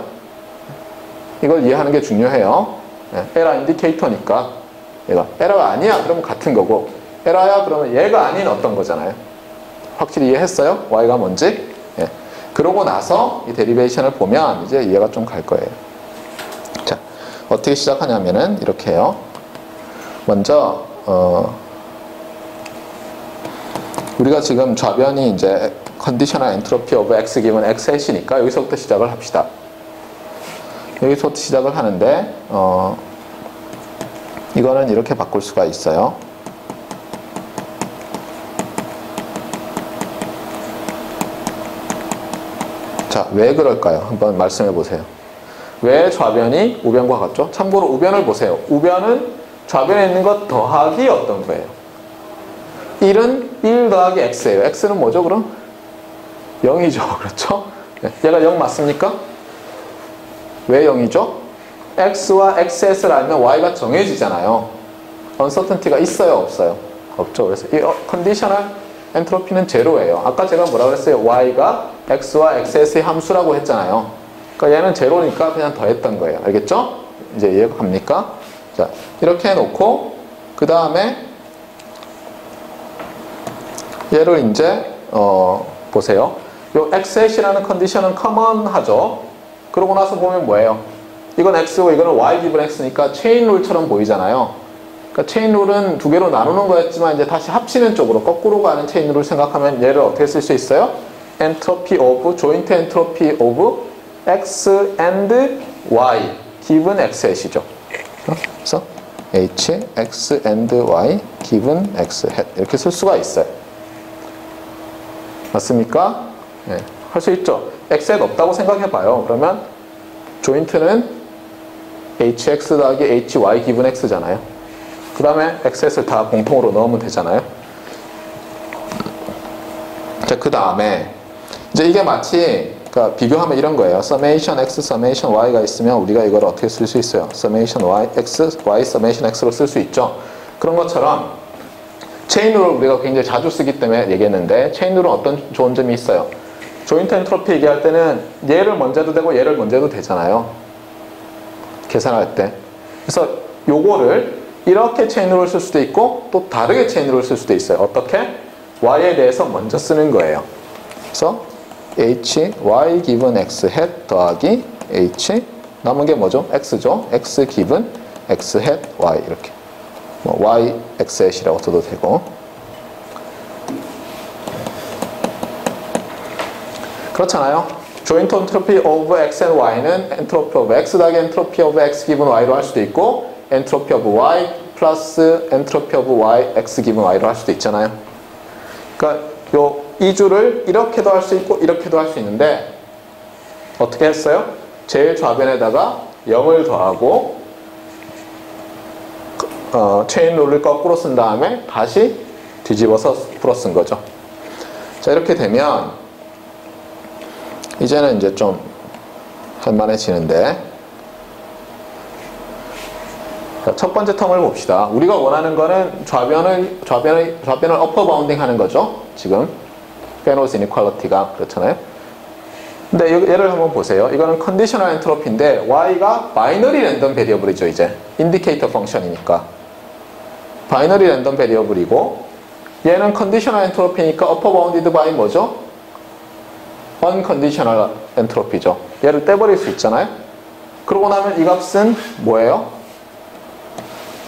[SPEAKER 1] 이걸 이해하는 게 중요해요. 에러 인디케이터니까 얘가 에러가 아니야 그러면 같은 거고 에러야 그러면 얘가 아닌 어떤 거잖아요. 확실히 이해했어요? y가 뭔지? 예. 그러고 나서 이 데리베이션을 보면 이제 이해가 좀 갈 거예요. 자, 어떻게 시작하냐면은 이렇게 해요. 먼저 우리가 지금 좌변이 이제 conditional entropy of x given x hat이니까 여기서부터 시작을 합시다. 여기서부터 시작을 하는데 이거는 이렇게 바꿀 수가 있어요. 자, 왜 그럴까요? 한번 말씀해 보세요. 왜 좌변이 우변과 같죠? 참고로 우변을 보세요. 우변은 좌변에 있는 것 더하기 어떤 거예요? 1은 1 더하기 x예요. x는 뭐죠 그럼? 0이죠. 그렇죠? 얘가 0 맞습니까? 왜 0이죠? x와 xs를 알면 y가 정해지잖아요. uncertainty가 있어요? 없어요? 없죠. 그래서 이 컨디셔널 엔트로피는 제로예요. 아까 제가 뭐라 그랬어요? y가 x와 xs의 함수라고 했잖아요. 그러니까 얘는 제로니까 그냥 더했던 거예요. 알겠죠? 이제 이해가 갑니까? 자, 이렇게 해놓고 그 다음에 얘를 이제 보세요. 요 xhat이라는 컨디션은 커먼하죠. 그러고 나서 보면 뭐예요? 이건 x고 이거는 y 기분 x니까 체인 룰처럼 보이잖아요. 그러니까 체인 룰은 두 개로 나누는 거였지만 이제 다시 합치는 쪽으로 거꾸로 가는 체인 룰을 생각하면 얘를 어떻게 쓸 수 있어요? entropy of joint entropy of x and y given xhat이죠. 그래서 h x and y given x hat 이렇게 쓸 수가 있어요. 맞습니까? 네, 할 수 있죠. xhat 없다고 생각해봐요. 그러면 조인트는 hx 더하기 hy 기분 x잖아요. 그 다음에 xhat을 다 공통으로 넣으면 되잖아요. 자, 그 다음에 이제 이게 마치 그러니까 비교하면 이런 거예요. summation x, summation y가 있으면 우리가 이걸 어떻게 쓸 수 있어요? summation y, x, y, summation x로 쓸 수 있죠. 그런 것처럼 체인룰을 우리가 굉장히 자주 쓰기 때문에 얘기했는데 체인룰은 어떤 좋은 점이 있어요? 조인트 엔트로피 얘기할 때는 얘를 먼저 해도 되고 얘를 먼저 해도 되잖아요. 계산할 때. 그래서 요거를 이렇게 체인룰을 쓸 수도 있고 또 다르게 체인룰을 쓸 수도 있어요. 어떻게? y에 대해서 먼저 쓰는 거예요. 그래서 h, y given x hat 더하기 h 남은 게 뭐죠? x죠. x given x hat y 이렇게 뭐 y x hat이라고 써도 되고 그렇잖아요. joint entropy of x and y는 entropy of x 더하기 entropy of x given y로 할 수도 있고 entropy of y 플러스 entropy of y x given y로 할 수도 있잖아요. 그러니까 요 이 줄을 이렇게도 할 수 있고 이렇게도 할 수 있는데 어떻게 했어요? 제일 좌변에다가 0을 더하고 체인 룰을 거꾸로 쓴 다음에 다시 뒤집어서 풀어 쓴 거죠. 자, 이렇게 되면 이제는 이제 좀 할만해지는데 자, 첫 번째 텀을 봅시다. 우리가 원하는 거는 좌변을 어퍼 바운딩 하는 거죠. 지금 페노스 이니퀄리티가 그렇잖아요. 근데 얘를 한번 보세요. 이거는 컨디셔널 엔트로피인데 y가 바이너리 랜덤 베리어블이죠. 이제 인디케이터 펑션이니까 바이너리 랜덤 베리어블이고 얘는 컨디셔널 엔트로피니까 어퍼 바운디드 바이 뭐죠? 언컨디셔널 엔트로피죠. 얘를 떼버릴 수 있잖아요. 그러고 나면 이 값은 뭐예요?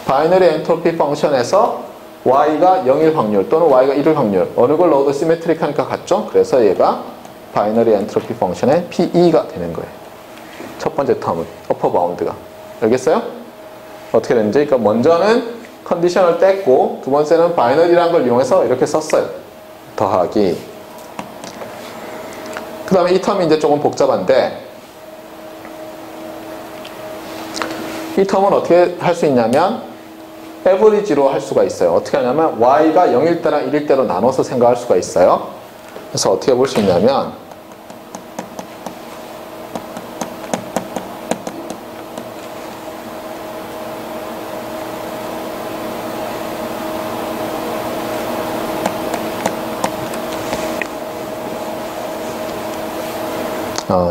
[SPEAKER 1] 바이너리 엔트로피 펑션에서 y가 0일 확률 또는 y가 1일 확률 어느 걸 넣어도 시메트릭하니까 같죠? 그래서 얘가 바이너리 엔트로피 펑션의 PE가 되는 거예요. 첫 번째 텀은 어퍼 바운드가. 알겠어요? 어떻게 되는지. 그러니까 먼저는 컨디션을 뗐고 두 번째는 바이너리라는 걸 이용해서 이렇게 썼어요. 더하기. 그 다음에 이 텀이 이제 조금 복잡한데 이 텀은 어떻게 할 수 있냐면 에버리지로 할 수가 있어요. 어떻게 하냐면 y가 0일 때랑 1일 때로 나눠서 생각할 수가 있어요. 그래서 어떻게 볼 수 있냐면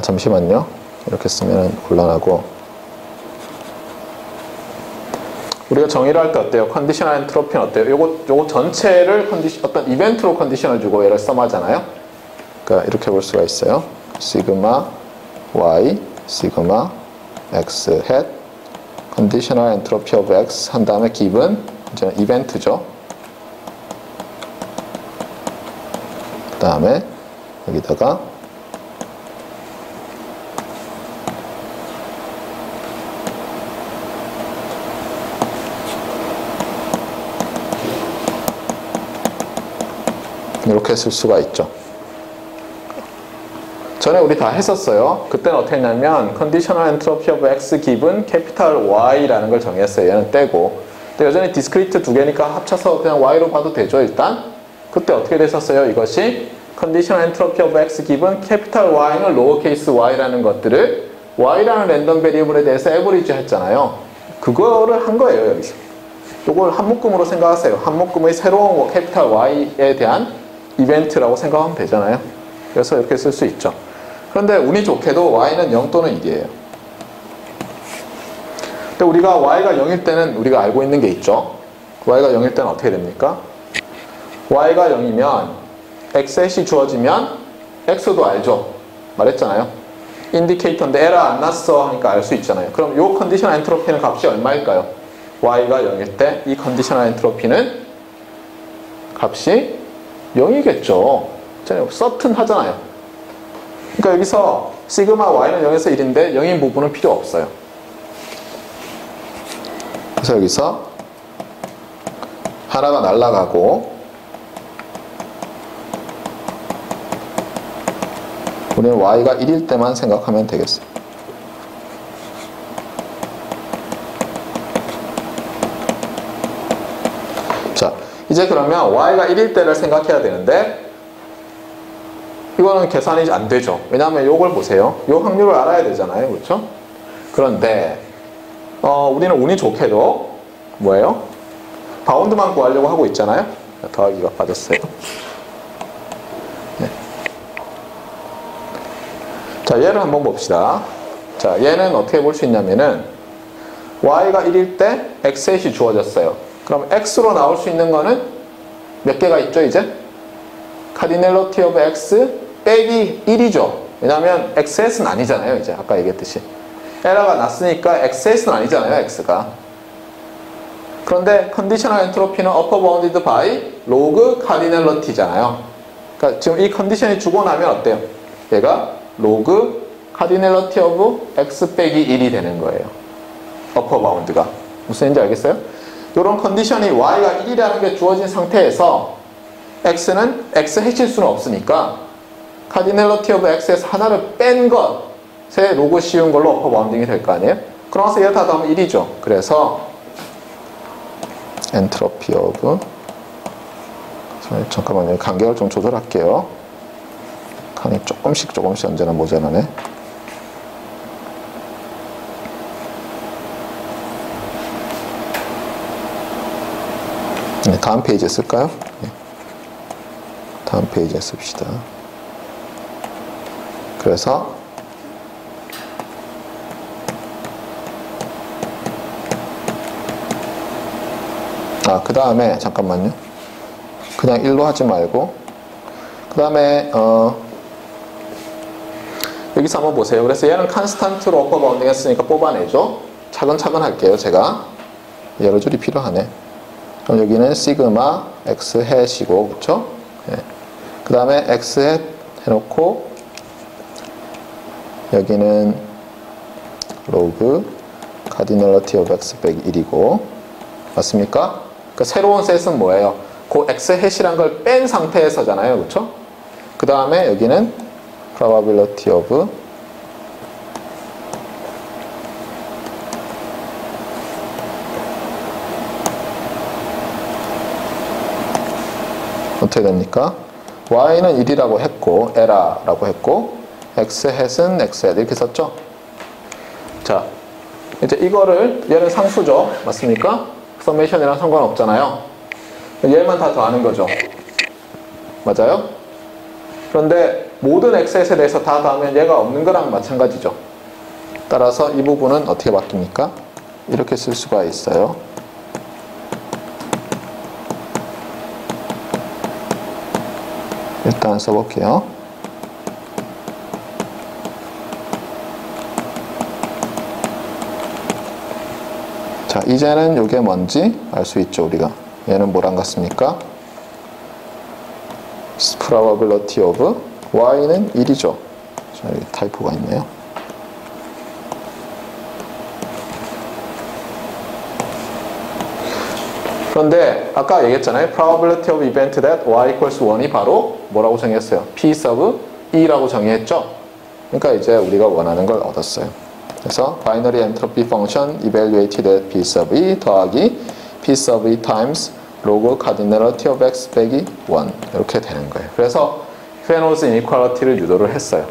[SPEAKER 1] 잠시만요. 이렇게 쓰면 곤란하고 우리가 정의를 할 때 어때요? 컨디셔널 엔트로피는 어때요? 요거 전체를 어떤 이벤트로 컨디션을 주고 얘를 썸하잖아요. 그러니까 이렇게 볼 수가 있어요. 시그마 y, 시그마 x hat, conditional entropy of x 한 다음에 given 이제 이벤트죠. 그 다음에 여기다가 이렇게 쓸 수가 있죠. 전에 우리 다 했었어요. 그때는 어떻게 했냐면 conditional entropy of x given capital Y라는 걸 정했어요. 얘는 떼고. 근데 여전히 discrete 두 개니까 합쳐서 그냥 Y로 봐도 되죠, 일단. 그때 어떻게 됐었어요? 이것이 conditional entropy of x given capital Y는 lowercase y라는 것들을 Y라는 랜덤 베리어블에 대해서 average 했잖아요. 그거를 한 거예요, 여기서. 이걸 한 묶음으로 생각하세요. 한 묶음의 새로운 capital Y에 대한 이벤트라고 생각하면 되잖아요. 그래서 이렇게 쓸 수 있죠. 그런데 운이 좋게도 y는 0 또는 1이에요. 근데 우리가 y가 0일 때는 우리가 알고 있는 게 있죠. y가 0일 때는 어떻게 됩니까? y가 0이면 x햇이 주어지면 x도 알죠. 말했잖아요. 인디케이터인데 에러 안 났어 하니까 알 수 있잖아요. 그럼 이 컨디셔널 엔트로피는 값이 얼마일까요? y가 0일 때 이 컨디셔널 엔트로피는 값이 0이겠죠. 서튼 하잖아요. 그러니까 여기서 시그마 y는 0에서 1인데 0인 부분은 필요 없어요. 그래서 여기서 하나가 날아가고 우리는 y가 1일 때만 생각하면 되겠어요. 자, 이제 그러면 y가 1일 때를 생각해야 되는데 이거는 계산이 안 되죠. 왜냐하면 이걸 보세요. 이 확률을 알아야 되잖아요. 그렇죠? 그런데 우리는 운이 좋게도 뭐예요? 바운드만 구하려고 하고 있잖아요. 더하기가 빠졌어요. 네. 자, 얘를 한번 봅시다. 자, 얘는 어떻게 볼 수 있냐면은 y가 1일 때 x햇이 주어졌어요. 그럼 x로 나올 수 있는 거는 몇 개가 있죠, 이제? cardinality of x 빼기 1이죠. 왜냐하면 xs는 아니잖아요. 이제 아까 얘기했듯이 에러가 났으니까 xs는 아니잖아요. x가. 그런데 conditional entropy는 upper bounded by log cardinality잖아요. 그러니까 지금 이 컨디션이 주고 나면 어때요? 얘가 log cardinality of x 빼기 1이 되는 거예요. upper bound가. 무슨 얘기인지 알겠어요? 이런 컨디션이 y가 1이라는 게 주어진 상태에서 x는 x 해칠 수는 없으니까 cardinality of x에서 하나를 뺀 것에 로그 씌운 걸로 어퍼 바운딩이 될 거 아니에요? 그러면서 얘 다 더하면 1이죠. 그래서 entropy of 잠깐만요. 간격을 좀 조절할게요. 칸이 조금씩 언제나 모자라네. 네, 다음 페이지에 쓸까요? 네. 다음 페이지에 씁시다. 그래서 그 다음에 잠깐만요. 그냥 1로 하지 말고 그 다음에 여기서 한번 보세요. 그래서 얘는 컨스탄트로 어퍼 바운딩 했으니까 뽑아내죠. 차근차근 할게요. 제가 여러 줄이 필요하네. 그럼 여기는 시그마 x 햇이고 그렇죠? 네. 그 다음에 x 햇 해놓고 여기는 로그 cardinality of x 빼기 1이고 맞습니까? 그 새로운 셋은 뭐예요? 그 x 햇이란 걸 뺀 상태에서잖아요. 그렇죠? 그 다음에 여기는 probability of 어떻게 됩니까? y는 1이라고 했고 에라라고 했고 x 햇은 x 햇 이렇게 썼죠? 자, 이제 이거를 얘는 상수죠. 맞습니까? 서메이션이랑 상관없잖아요. 얘만 다 더하는 거죠. 맞아요? 그런데 모든 x햇에 대해서 다 더하면 얘가 없는 거랑 마찬가지죠. 따라서 이 부분은 어떻게 바뀝니까? 이렇게 쓸 수가 있어요. 일단 써볼게요. 자, 이제는 이게 뭔지 알 수 있죠, 우리가. 얘는 뭐랑 같습니까? probability of y는 1이죠. 자, 여기 타이포가 있네요. 그런데 아까 얘기했잖아요. probability of event that y equals 1이 바로 뭐라고 정의했어요? p sub e라고 정의했죠. 그러니까 이제 우리가 원하는 걸 얻었어요. 그래서 binary entropy function evaluated at p sub e 더하기 p sub e times log cardinality of x 빼기 1 이렇게 되는 거예요. 그래서 페노즈 이니퀄리티를 유도를 했어요.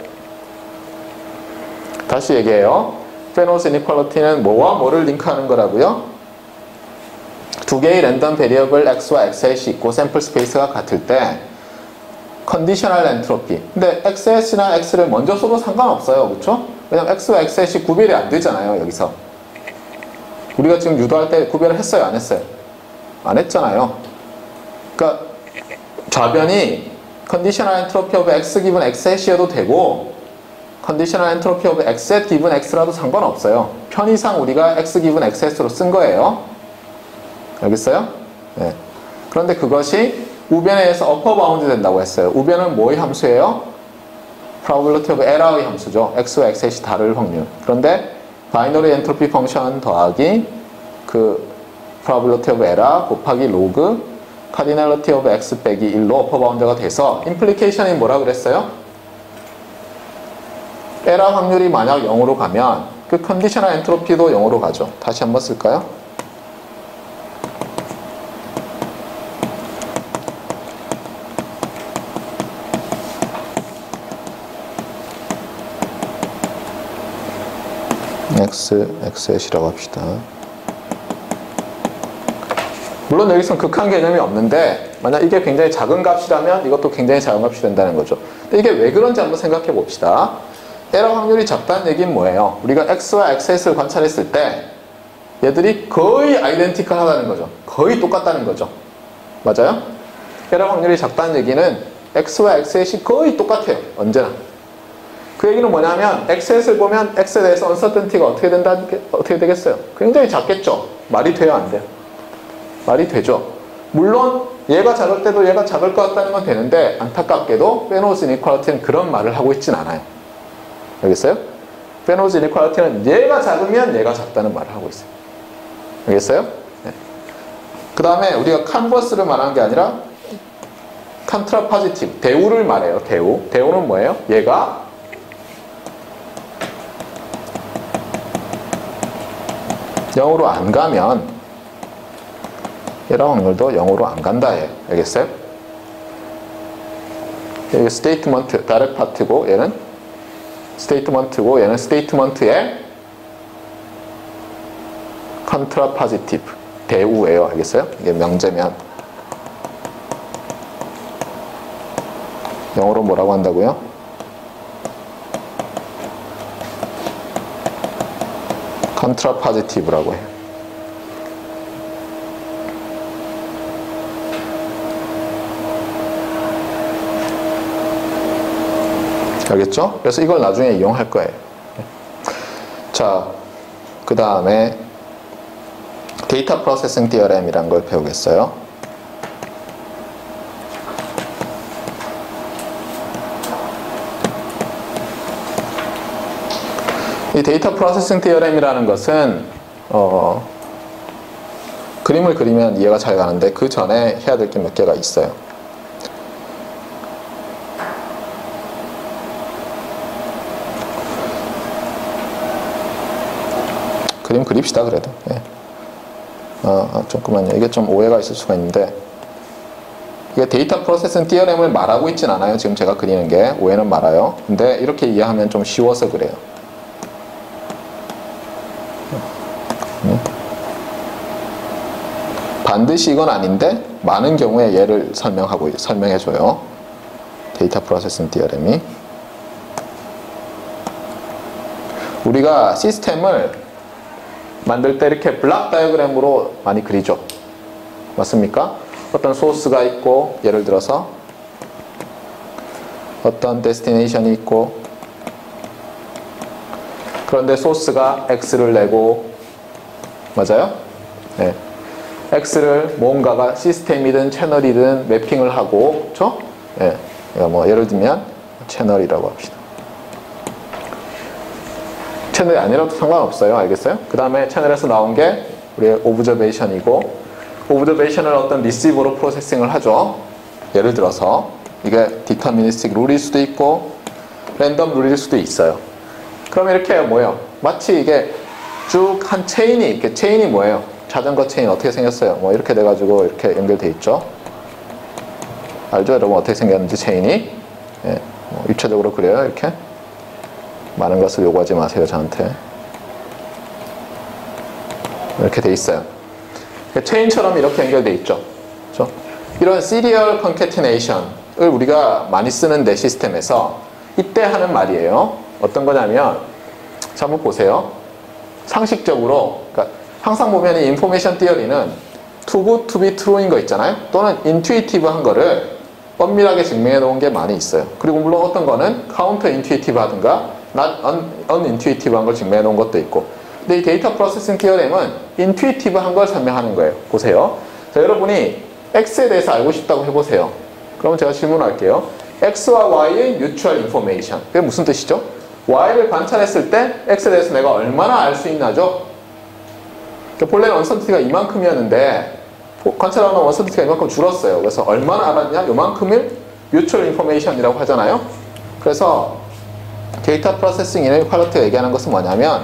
[SPEAKER 1] 다시 얘기해요. 페노즈 이니퀄리티는 뭐와 뭐를 링크하는 거라고요? 두 개의 랜덤 베리어블 x와 xhat이 있고 샘플 스페이스가 같을 때 컨디셔널 엔트로피. 근데 xhat이나 x를 먼저 써도 상관없어요. 그렇죠? 왜냐면 x와 xhat이 구별이 안 되잖아요. 여기서. 우리가 지금 유도할 때 구별을 했어요? 안 했어요? 안 했잖아요. 그러니까 좌변이 컨디셔널 엔트로피 오브 x 기분 xhat이어도 되고 컨디셔널 엔트로피 오브 xhat 기분 x라도 상관없어요. 편의상 우리가 x 기분 xhat으로 쓴 거예요. 알겠어요? 네. 그런데 그것이 우변에 의해서 어퍼 바운드 된다고 했어요. 우변은 뭐의 함수예요? probability of error의 함수죠. x와 xhat이 다를 확률. 그런데 바이너리 엔트로피 펑션 더하기 그 probability of error 곱하기 log cardinality of x 빼기 1로 어퍼 바운드가 돼서 임플리케이션이 뭐라 그랬어요? 에러 확률이 만약 0으로 가면 그 컨디셔널 엔트로피도 0으로 가죠. 다시 한번 쓸까요? xhat이라고 합시다. 물론 여기서는 극한 개념이 없는데 만약 이게 굉장히 작은 값이라면 이것도 굉장히 작은 값이 된다는 거죠. 근데 이게 왜 그런지 한번 생각해 봅시다. 에러 확률이 작다는 얘기는 뭐예요? 우리가 x와 xhat을 관찰했을 때 얘들이 거의 아이덴티컬하다는 거죠. 거의 똑같다는 거죠. 맞아요? 에러 확률이 작다는 얘기는 x와 xhat이 거의 똑같아요. 언제나. 그 얘기는 뭐냐면 xhat을 보면 x에 대해서 uncertainty가 어떻게 되겠어요? 굉장히 작겠죠. 말이 돼요, 안 돼요? 말이 되죠. 물론 얘가 작을 때도 얘가 작을 것 같다는 건 되는데 안타깝게도 페노즈 이니퀄리티는 그런 말을 하고 있진 않아요. 알겠어요? 페노즈 이니퀄리티는 얘가 작으면 얘가 작다는 말을 하고 있어요. 알겠어요? 네. 그 다음에 우리가 컨버스를 말하는 게 아니라 컨트라파지티브, 대우를 말해요. 대우는 뭐예요? 얘가 영으로 안 가면 에러 확률도 0으로 안 간다 해요. 알겠어요? 여기 스테이트먼트, 다른 파트고 얘는 스테이트먼트고 얘는 스테이트먼트의 컨트라파지티브, 대우예요. 알겠어요? 이게 명제면 0으로 뭐라고 한다고요? 컨트라파지티브라고 해요. 알겠죠? 그래서 이걸 나중에 이용할 거예요. 자, 그 다음에 데이터 프로세싱 디어렘이라는 걸 배우겠어요. 이 데이터 프로세싱 디어렘이라는 것은 그림을 그리면 이해가 잘 가는데 그 전에 해야 될 게 몇 개가 있어요. 그림 그립시다 그래도. 예. 잠깐만요. 이게 좀 오해가 있을 수가 있는데 이게 데이터 프로세싱 디어렘을 말하고 있진 않아요. 지금 제가 그리는 게 오해는 말아요. 근데 이렇게 이해하면 좀 쉬워서 그래요. 반드시 이건 아닌데 많은 경우에 얘를 설명해줘요. 데이터 프로세싱 디어렘이. 우리가 시스템을 만들 때 이렇게 블락 다이어그램으로 많이 그리죠. 맞습니까? 어떤 소스가 있고 예를 들어서 어떤 데스티네이션이 있고, 그런데 소스가 X를 내고, 맞아요? 네. X를 뭔가가 시스템이든 채널이든 매핑을 하고, 그렇죠? 네. 뭐 예를 들면 채널이라고 합시다. 채널이 아니라도 상관없어요. 알겠어요? 그 다음에 채널에서 나온 게 우리의 오브저베이션이고, 오브저베이션을 어떤 리시버로 프로세싱을 하죠. 예를 들어서 이게 디터미니스틱 룰일 수도 있고 랜덤 룰일 수도 있어요. 그럼 이렇게 뭐예요? 마치 이게 쭉 한 체인이, 이렇게 체인이 뭐예요? 자전거 체인 어떻게 생겼어요? 뭐 이렇게 돼가지고 이렇게 연결돼 있죠. 알죠? 여러분 어떻게 생겼는지 체인이? 예, 뭐 입체적으로 그래요. 이렇게 많은 것을 요구하지 마세요. 저한테. 이렇게 돼 있어요. 체인처럼 이렇게 연결돼 있죠. 그렇죠? 이런 시리얼 컨캐티네이션을 우리가 많이 쓰는데 시스템에서 이때 하는 말이에요. 어떤 거냐면 자, 한번 보세요. 상식적으로 그러니까 항상 보면 이 인포메이션 티어리는 too good to be true인 거 있잖아요. 또는 인투이티브한 거를 엄밀하게 증명해 놓은 게 많이 있어요. 그리고 물론 어떤 거는 카운터 인투이티브 하든가 not unintuitive한 걸 증명해 놓은 것도 있고. 근데 이 데이터 프로세싱 티어렘은 인투이티브한 걸 설명하는 거예요. 보세요. 자, 여러분이 X에 대해서 알고 싶다고 해보세요. 그러면 제가 질문할게요. X와 Y의 뮤추얼 인포메이션. 그게 무슨 뜻이죠? Y를 관찰했을 때 X에 대해서 내가 얼마나 알 수 있나죠? 그러니까 본래는 언서티티가 이만큼이었는데 관찰하는 언서티티가 이만큼 줄었어요. 그래서 얼마나 알았냐? 요만큼을 뮤추얼 인포메이션이라고 하잖아요. 그래서 데이터 프로세싱 이네퀄리티가 얘기하는 것은 뭐냐면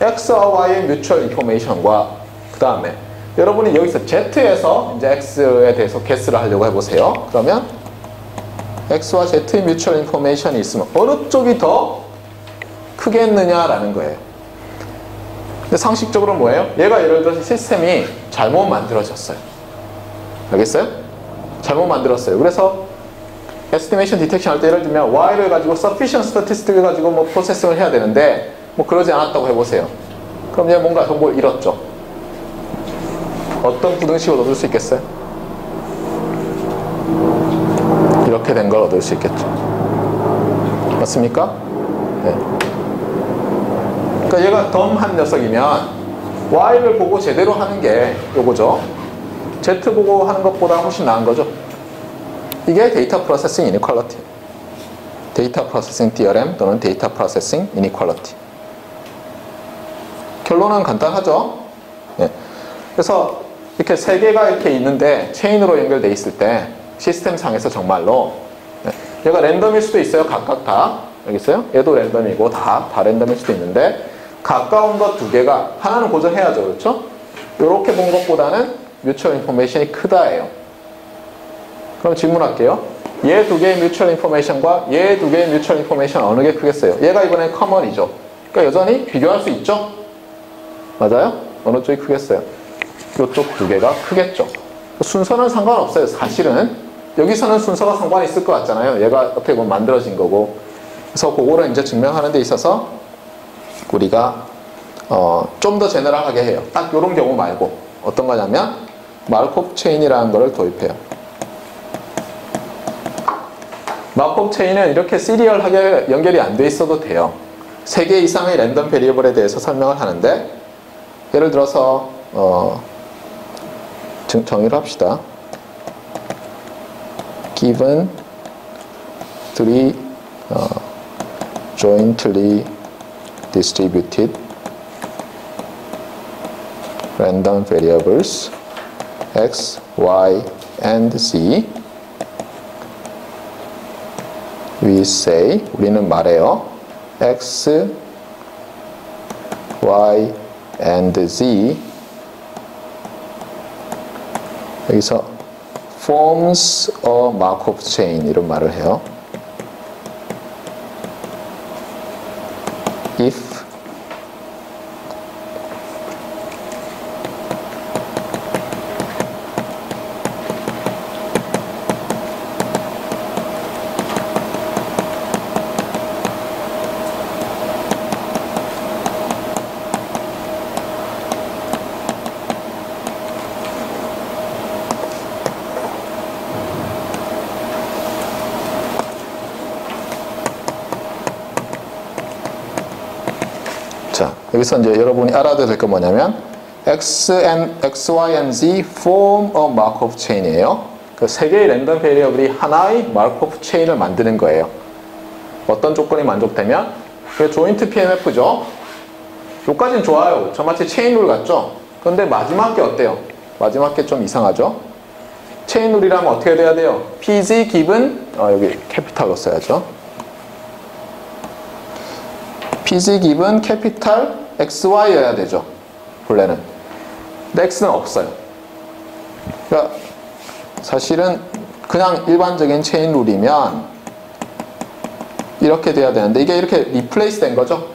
[SPEAKER 1] X와 Y의 뮤추얼 인포메이션과 그 다음에 여러분이 여기서 Z에서 이제 X에 대해서 개스를 하려고 해보세요. 그러면 X와 Z의 뮤추얼 인포메이션이 있으면 어느 쪽이 더 크겠느냐라는 거예요. 근데 상식적으로 뭐예요? 얘가 예를 들어서 시스템이 잘못 만들어졌어요. 알겠어요? 잘못 만들었어요. 그래서 에스티메이션 디텍션 할 때 예를 들면 Y를 가지고 sufficient statistic을 가지고 뭐 프로세싱을 해야 되는데 뭐 그러지 않았다고 해보세요. 그럼 얘 뭔가 정보를 잃었죠. 어떤 부등식을 얻을 수 있겠어요? 이렇게 된 걸 얻을 수 있겠죠. 맞습니까? 네. 그러니까 얘가 덤한 녀석이면 Y를 보고 제대로 하는 게 요거죠. Z 보고 하는 것보다 훨씬 나은 거죠. 이게 데이터 프로세싱 이니퀄리티. 데이터 프로세싱 디어렘 또는 데이터 프로세싱 이니퀄리티. 결론은 간단하죠. 네. 그래서 이렇게 세 개가 이렇게 있는데 체인으로 연결돼 있을 때 시스템 상에서 정말로 얘가 랜덤일 수도 있어요. 각각 다. 알겠어요? 얘도 랜덤이고 다 랜덤일 수도 있는데 가까운 것 두 개가 하나는 고정해야죠. 그렇죠? 이렇게 본 것보다는 뮤추얼 인포메이션이 크다예요. 그럼 질문할게요. 얘 두 개의 뮤추얼 인포메이션과 얘 두 개의 뮤추얼 인포메이션 어느 게 크겠어요? 얘가 이번엔 커먼이죠. 그러니까 여전히 비교할 수 있죠? 맞아요? 어느 쪽이 크겠어요? 이쪽 두 개가 크겠죠. 순서는 상관없어요. 사실은 여기서는 순서가 상관이 있을 것 같잖아요. 얘가 어떻게 보면 만들어진 거고. 그래서 그거를 이제 증명하는 데 있어서 우리가 좀 더 제너럴하게 해요. 딱 이런 경우 말고 어떤 거냐면 마르코프 체인이라는 거를 도입해요. 마르코프 체인은 이렇게 시리얼하게 연결이 안 돼 있어도 돼요. 3개 이상의 랜덤 베리어블에 대해서 설명을 하는데 예를 들어서 정의를 합시다. given 3 jointly distributed random variables x, y, and z. We say, 우리는 말해요. x, y, and z 여기서 forms a Markov chain 이런 말을 해요. if 여기서 이제 여러분이 알아둬야 될 건 뭐냐면 X, Y, and Z form a Markov chain이에요. 그 세 개의 랜덤 베리어블이 하나의 Markov chain을 만드는 거예요. 어떤 조건이 만족되면 그게 조인트 PMF죠. 여기까지는 좋아요. 저마치 체인 룰 같죠? 그런데 마지막 게 어때요? 마지막 게 좀 이상하죠? 체인 룰이라면 어떻게 돼야 돼요? PG given 여기 캐피탈로 써야죠. PG given 캐피탈 XY여야 되죠. 본래는. 근데 X는 없어요. 그러니까 사실은 그냥 일반적인 체인 룰이면 이렇게 돼야 되는데 이게 이렇게 리플레이스 된 거죠.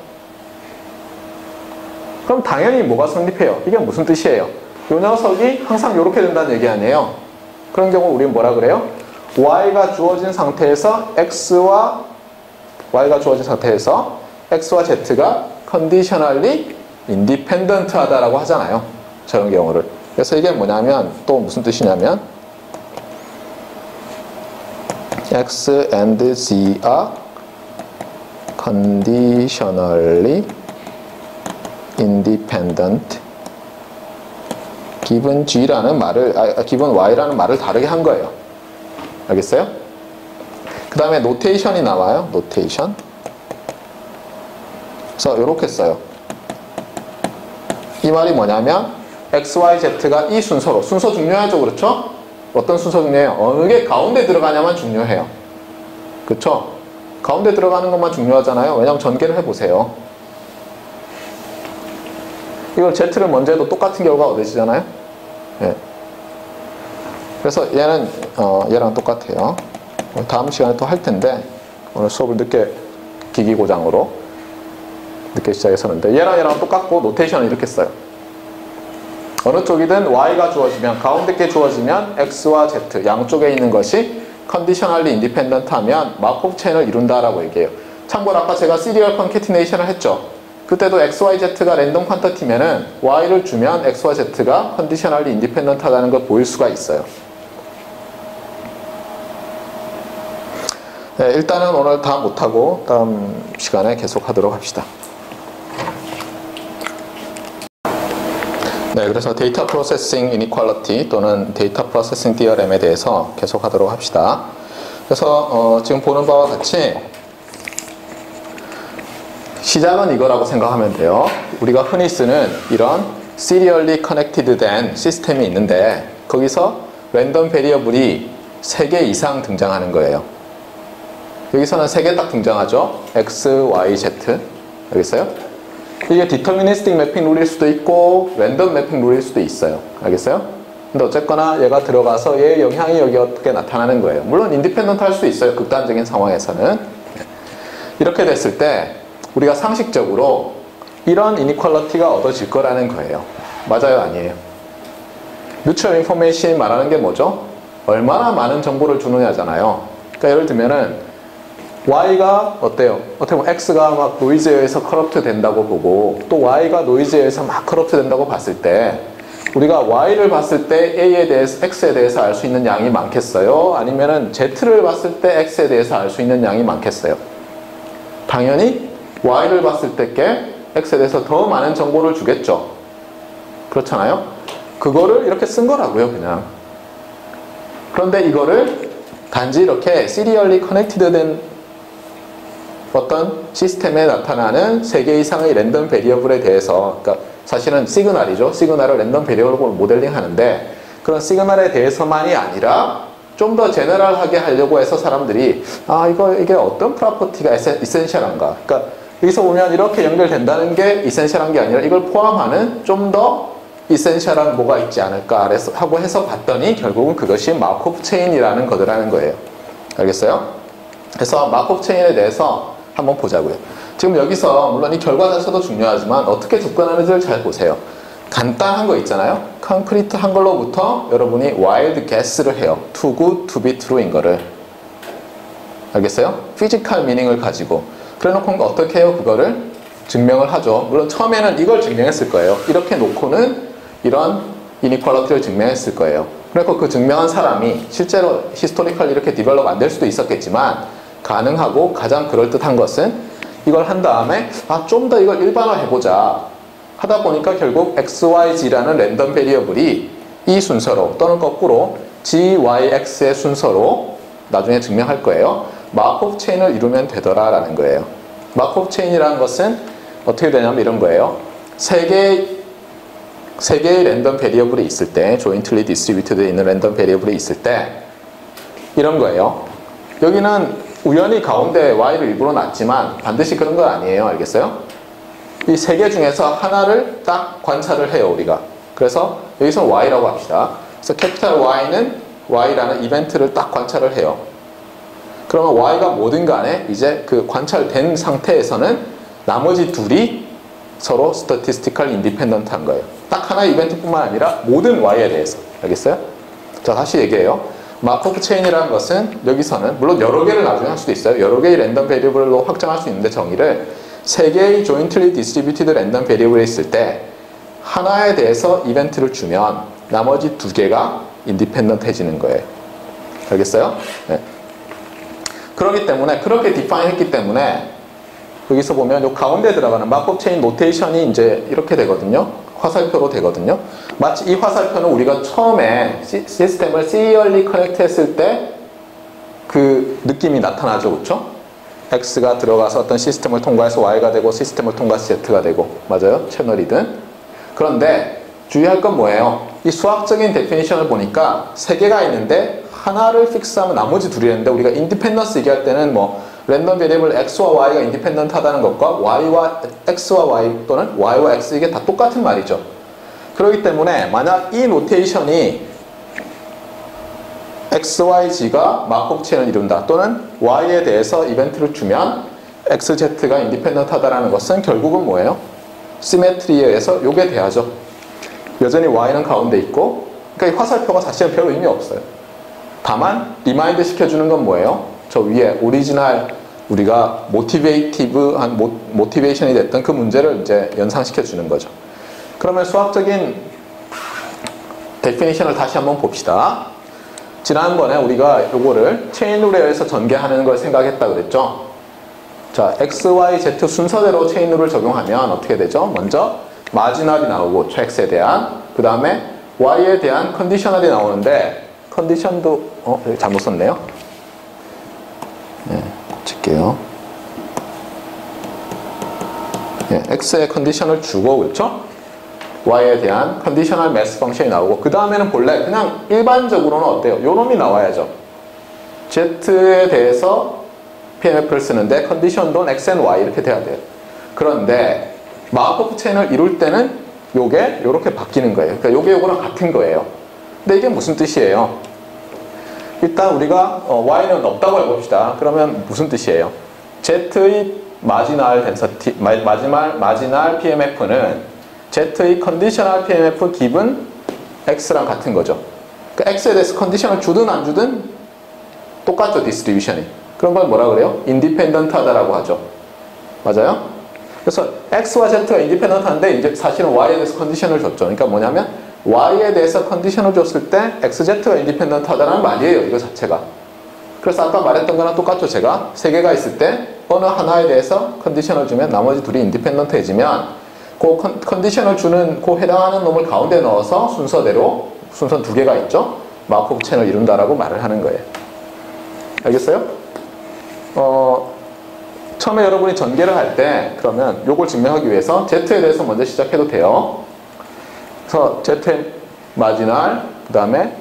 [SPEAKER 1] 그럼 당연히 뭐가 성립해요? 이게 무슨 뜻이에요? 이 녀석이 항상 이렇게 된다는 얘기 아니에요. 그런 경우 우리는 뭐라 그래요? Y가 주어진 상태에서 X와 Y가 주어진 상태에서 X와 Z가 conditionally independent 하다라고 하잖아요. 저런 경우를. 그래서 이게 뭐냐면 또 무슨 뜻이냐면 X and Z are conditionally independent given G라는 말을 given Y라는 말을 다르게 한 거예요. 알겠어요? 그 다음에 노테이션이 나와요. 노테이션. 그래서 이렇게 써요. 이 말이 뭐냐면 X, Y, Z가 이 순서로 순서 중요하죠. 그렇죠? 어떤 순서 중요해요? 어느 게 가운데 들어가냐만 중요해요. 그렇죠? 가운데 들어가는 것만 중요하잖아요. 왜냐하면 전개를 해보세요. 이걸 Z를 먼저 해도 똑같은 결과가 얻어지잖아요. 예. 그래서 얘는 얘랑 똑같아요. 다음 시간에 또 할 텐데 오늘 수업을 늦게 기기고장으로 늦게 시작했었는데 얘랑 똑같고 노테이션은 이렇게 써요. 어느 쪽이든 Y가 주어지면 가운데 게 주어지면 X와 Z 양쪽에 있는 것이 컨디셔널리 인디펜던트 하면 마코브 체인을 이룬다라고 얘기해요. 참고로 아까 제가 시리얼 컨캐티네이션을 했죠. 그때도 X, Y, Z가 랜덤 퀀터티면은 Y를 주면 X와 Z가 컨디셔널리 인디펜던트 하다는 걸 보일 수가 있어요. 네, 일단은 오늘 다 못하고 다음 시간에 계속 하도록 합시다. 네, 그래서 데이터 프로세싱 이니퀄리티 또는 데이터 프로세싱 디어렘에 대해서 계속 하도록 합시다. 그래서 지금 보는 바와 같이 시작은 이거라고 생각하면 돼요. 우리가 흔히 쓰는 이런 serially connected 된 시스템이 있는데 거기서 랜덤 베리어블이 3개 이상 등장하는 거예요. 여기서는 3개 딱 등장하죠. X, Y, Z. 여기 있어요? 이게 디터미니스틱 매핑 룰일 수도 있고 랜덤 매핑 룰일 수도 있어요. 알겠어요? 근데 어쨌거나 얘가 들어가서 얘의 영향이 여기 어떻게 나타나는 거예요. 물론 인디펜던트 할 수도 있어요. 극단적인 상황에서는. 이렇게 됐을 때 우리가 상식적으로 이런 이니퀄리티가 얻어질 거라는 거예요. 맞아요? 아니에요? 뮤추얼 인포메이션이 말하는 게 뭐죠? 얼마나 많은 정보를 주느냐잖아요. 그러니까 예를 들면은 Y가 어때요? 어떻게 보면 X가 막 노이즈에 의해서 커럽트 된다고 보고 또 Y가 노이즈에 의해서 막 커럽트 된다고 봤을 때 우리가 Y를 봤을 때 A에 대해서 X에 대해서 알 수 있는 양이 많겠어요? 아니면은 Z를 봤을 때 X에 대해서 알 수 있는 양이 많겠어요? 당연히 Y를 봤을 때께 X에 대해서 더 많은 정보를 주겠죠. 그렇잖아요? 그거를 이렇게 쓴 거라고요, 그냥. 그런데 이거를 단지 이렇게 시리얼리 커넥티드 된 어떤 시스템에 나타나는 3개 이상의 랜덤 베리어블에 대해서, 그러니까 사실은 시그널이죠. 시그널을 랜덤 베리어블로 모델링 하는데 그런 시그널에 대해서만이 아니라 좀 더 제너럴하게 하려고 해서 사람들이 이게 어떤 프로퍼티가 이센셜한가. 그러니까 여기서 보면 이렇게 연결된다는 게 이센셜한 게 아니라 이걸 포함하는 좀 더 이센셜한 뭐가 있지 않을까 하고 해서 봤더니 결국은 그것이 마코브 체인이라는 거더라는 거예요. 알겠어요? 그래서 마코브 체인에 대해서 한번 보자고요. 지금 여기서 물론 이 결과 자체도 중요하지만 어떻게 접근하는지를 잘 보세요. 간단한 거 있잖아요. 콘크리트한 걸로부터 여러분이 와일드 게스를 해요. too good to be true인 거를. 알겠어요? 피지컬 미닝을 가지고. 그래 놓고 어떻게 해요? 그거를 증명을 하죠. 물론 처음에는 이걸 증명했을 거예요. 이렇게 놓고는 이런 이니퀄리티를 증명했을 거예요. 그래서 그 증명한 사람이 실제로 히스토리컬 이렇게 디벨롭 안 될 수도 있었겠지만 가능하고 가장 그럴듯한 것은 이걸 한 다음에 좀 더 이걸 일반화해보자 하다 보니까 결국 XYZ라는 랜덤 베리어블이 이 순서로 또는 거꾸로 GYX의 순서로 나중에 증명할 거예요. 마코브 체인을 이루면 되더라라는 거예요. 마코브 체인이라는 것은 어떻게 되냐면 이런 거예요. 세 개의 랜덤 베리어블이 있을 때, 조인틀리 디스트리뷰트되어 있는 랜덤 베리어블이 있을 때 이런 거예요. 여기는 우연히 가운데 y를 일부러 놨지만 반드시 그런 건 아니에요. 알겠어요? 이 세 개 중에서 하나를 딱 관찰을 해요, 우리가. 그래서 여기서 y라고 합시다. 그래서 캐피탈 Y는 y라는 이벤트를 딱 관찰을 해요. 그러면 y가 뭐든 간에 이제 그 관찰된 상태에서는 나머지 둘이 서로 statistical independent 한 거예요. 딱 하나의 이벤트뿐만 아니라 모든 y에 대해서. 알겠어요? 자, 다시 얘기해요. 마코브 체인이라는 것은 여기서는 물론 여러 개를 나중에 할 수도 있어요. 여러 개의 랜덤 베리어블로 확장할 수 있는데 정의를 세 개의 jointly distributed 랜덤 베리어블이 있을 때 하나에 대해서 이벤트를 주면 나머지 두 개가 인디펜던트해지는 거예요. 알겠어요? 네. 그렇기 때문에 그렇게 디파인 했기 때문에 여기서 보면 요 가운데 들어가는 마코브 체인 노테이션이 이제 이렇게 되거든요. 화살표로 되거든요. 마치 이 화살표는 우리가 처음에 시스템을 serially 커넥트 했을 때 그 느낌이 나타나죠. 그렇죠? X가 들어가서 어떤 시스템을 통과해서 Y가 되고 시스템을 통과해서 Z가 되고 맞아요? 채널이든. 그런데 주의할 건 뭐예요? 이 수학적인 데피니션을 보니까 세 개가 있는데 하나를 픽스하면 나머지 둘이 있는데 우리가 인디펜던스 얘기할 때는 뭐 랜덤 베리어블 X와 Y가 인디펜던트 하다는 것과 Y와 X와 Y 또는 Y와 X 이게 다 똑같은 말이죠. 그렇기 때문에 만약 이 노테이션이 XYZ가 마코브 체인을 이룬다 또는 Y에 대해서 이벤트를 주면 XZ가 인디펜던트 하다는 것은 결국은 뭐예요? 시메트리에 의해서 요게 돼야죠. 여전히 Y는 가운데 있고 그러니까 이 화살표가 사실은 별 의미 없어요. 다만 리마인드 시켜주는 건 뭐예요? 저 위에 오리지널 우리가 모티베이티브한 모티베이션이 됐던 그 문제를 이제 연상시켜 주는 거죠. 그러면 수학적인 데피니션을 다시 한번 봅시다. 지난번에 우리가 요거를 체인 룰에 의해서 전개하는 걸 생각했다 그랬죠. 자, X, Y, Z 순서대로 체인 룰을 적용하면 어떻게 되죠? 먼저 마지널이 나오고 X에 대한 그 다음에 Y에 대한 컨디셔널이 나오는데 컨디션도 여기 잘못 썼네요. 네, 고칠게요. 네, X의 컨디션을 주고 그렇죠? Y에 대한 컨디셔널 매스 펑션이 나오고 그 다음에는 본래 그냥 일반적으로는 어때요? 요 놈이 나와야죠. Z에 대해서 PMF를 쓰는데 컨디션도 X and Y 이렇게 돼야 돼요. 그런데 마코브 체인을 이룰 때는 요게 요렇게 바뀌는 거예요. 그러니까 요게 요거랑 같은 거예요. 근데 이게 무슨 뜻이에요? 일단 우리가 Y는 없다고 해봅시다. 그러면 무슨 뜻이에요? Z의 마지널 덴서티, 마지널 PMF는 Z의 컨디셔널 PMF 기분 X랑 같은 거죠. 그러니까 X에 대해서 컨디션을 주든 안 주든 똑같죠, 디스트리뷰션이. 그런 걸 뭐라 그래요? 인디펜던트 하다라고 하죠. 맞아요? 그래서 X와 Z가 인디펜던트 한데 이제 사실은 Y에 대해서 컨디션을 줬죠. 그러니까 뭐냐면 Y에 대해서 컨디션을 줬을 때 XZ가 인디펜던트 하다라는 말이에요, 이거 자체가. 그래서 아까 말했던 거랑 똑같죠, 제가. 세 개가 있을 때 어느 하나에 대해서 컨디션을 주면 나머지 둘이 인디펜던트해지면 그 컨디션을 주는 그 해당하는 놈을 가운데 넣어서 순서대로 순서 두 개가 있죠. 마코브 체인을 이룬다라고 말을 하는 거예요. 알겠어요? 처음에 여러분이 전개를 할 때 그러면 요걸 증명하기 위해서 Z에 대해서 먼저 시작해도 돼요. 그래서 Z의 마지널 그 다음에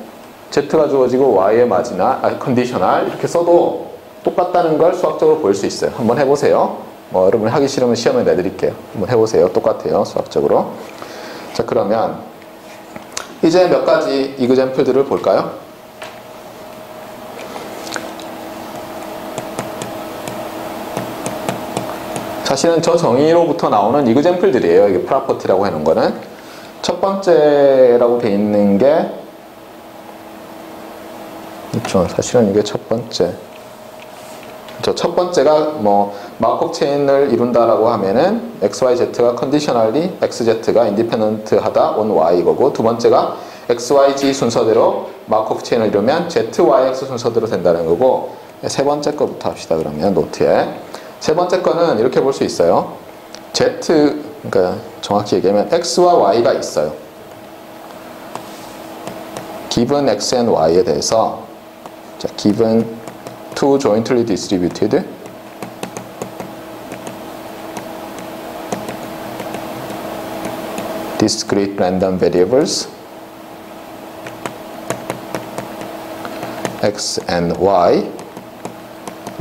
[SPEAKER 1] Z가 주어지고 Y의 마지널 컨디셔널 이렇게 써도 똑같다는 걸 수학적으로 보일 수 있어요. 한번 해보세요. 여러분이 하기 싫으면 시험에 내드릴게요. 한번 해보세요. 똑같아요. 수학적으로. 자, 그러면 이제 몇 가지 이그젬플들을 볼까요? 사실은 저 정의로부터 나오는 이그젬플들이에요. 이게 프로퍼티라고 해놓은 거는. 첫 번째라고 돼 있는 게 그렇죠. 사실은 이게 첫 번째. 첫 번째가 마코브 체인을 이룬다라고 하면은 XYZ가 컨디셔널리 XZ가 인디펜던트 하다 on Y 거고 두 번째가 XYZ 순서대로 마코브 체인을 이루면 ZYX 순서대로 된다는 거고 세 번째 거부터 합시다. 그러면 노트에 세 번째 거는 이렇게 볼 수 있어요. Z, 그러니까 정확히 얘기하면 X와 Y가 있어요. given X and Y에 대해서 자, given two jointly distributed discrete random variables X and Y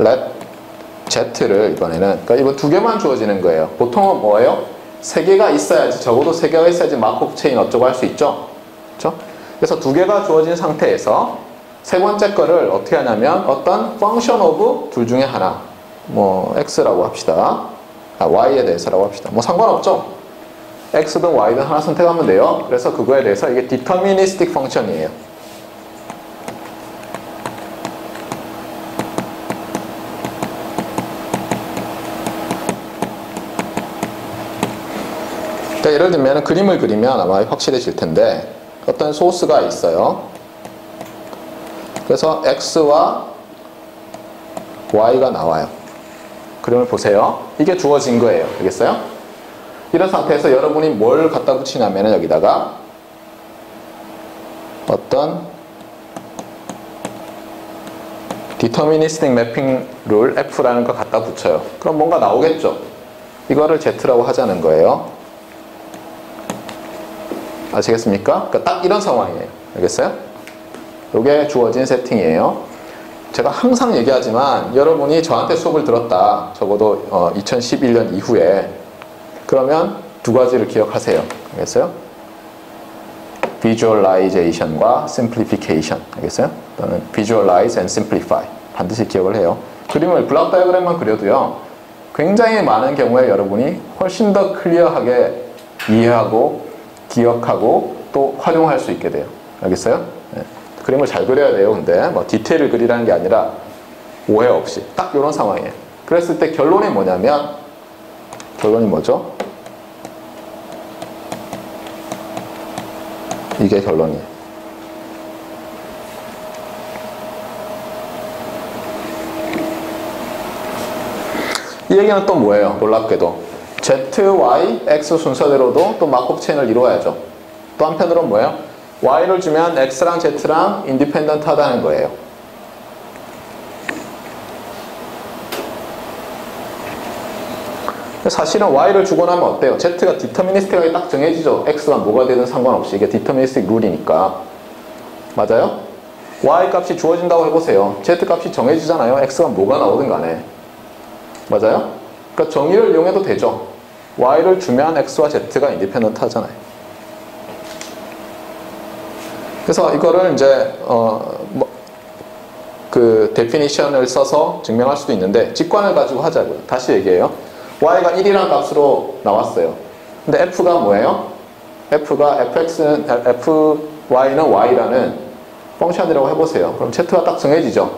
[SPEAKER 1] let Z를 이번에는, 그러니까 이거 두 개만 주어지는 거예요. 보통은 뭐예요? 세 개가 있어야지, 적어도 세 개가 있어야지 마코프 체인 어쩌고 할 수 있죠. 그렇죠? 그래서 두 개가 주어진 상태에서 세 번째 거를 어떻게 하냐면 어떤 function of 둘 중에 하나, 뭐 X라고 합시다. Y에 대해서라고 합시다. 뭐 상관없죠. X든 Y든 하나 선택하면 돼요. 그래서 그거에 대해서 이게 deterministic function이에요. 그러니까 예를 들면 그림을 그리면 아마 확실해질 텐데 어떤 소스가 있어요. 그래서 X와 Y가 나와요. 그림을 보세요. 이게 주어진 거예요. 알겠어요? 이런 상태에서 여러분이 뭘 갖다 붙이냐면 여기다가 어떤 deterministic mapping rule F라는 거 갖다 붙여요. 그럼 뭔가 나오겠죠? 이거를 Z라고 하자는 거예요. 아시겠습니까? 그러니까 딱 이런 상황이에요. 알겠어요? 이게 주어진 세팅이에요. 제가 항상 얘기하지만 여러분이 저한테 수업을 들었다. 적어도 2011년 이후에 그러면 두 가지를 기억하세요. 알겠어요? Visualization과 Simplification. 알겠어요? 또는 Visualize and Simplify. 반드시 기억을 해요. 그림을 블록 다이어그램만 그려도요. 굉장히 많은 경우에 여러분이 훨씬 더 클리어하게 이해하고 기억하고 또 활용할 수 있게 돼요. 알겠어요? 네. 그림을 잘 그려야 돼요. 근데 뭐 디테일을 그리라는 게 아니라 오해 없이 딱 이런 상황이에요. 그랬을 때 결론이 뭐냐면 결론이 뭐죠? 이게 결론이에요. 이 얘기는 또 뭐예요? 놀랍게도 Z, Y, X 순서대로도 또 마코프 체인을 이루어야죠. 또 한편으로는 뭐예요? Y를 주면 X랑 Z랑 인디펜던트 하다는 거예요. 사실은 Y를 주고 나면 어때요? Z가 디터미니스틱하게 딱 정해지죠. X가 뭐가 되든 상관없이. 이게 디터미니스틱 룰이니까. 맞아요? Y 값이 주어진다고 해보세요. Z 값이 정해지잖아요. X가 뭐가 나오든 간에. 맞아요? 그러니까 정의를 이용해도 되죠. Y를 주면 X와 Z가 인디펜던트 하잖아요. 그래서 이거를 이제 그 데피니션을 써서 증명할 수도 있는데 직관을 가지고 하자고요. 다시 얘기해요. Y가 1이라는 값으로 나왔어요. 근데 F가 뭐예요? F가 FY는 Y라는 펑션이라고 해보세요. 그럼 Z가 딱 정해지죠.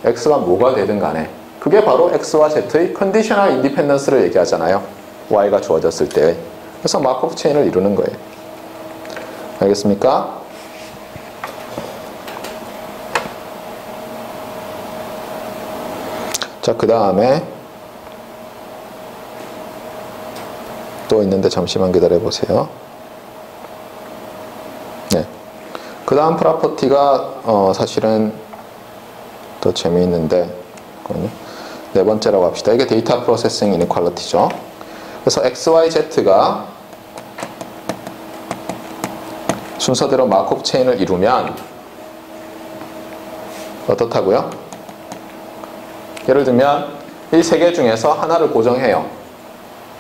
[SPEAKER 1] X가 뭐가 되든 간에. 그게 바로 X와 Z의 컨디셔널 인디펜던스를 얘기하잖아요. Y가 주어졌을 때. 그래서 마코프 체인을 이루는 거예요. 알겠습니까? 자, 그 다음에 또 있는데 잠시만 기다려 보세요. 네. 그 다음 프로퍼티가 사실은 더 재미있는데 네 번째라고 합시다. 이게 데이터 프로세싱 이니퀄리티죠. 그래서 XYZ가 순서대로 마코프 체인을 이루면 어떻다고요? 예를 들면 이 세 개 중에서 하나를 고정해요.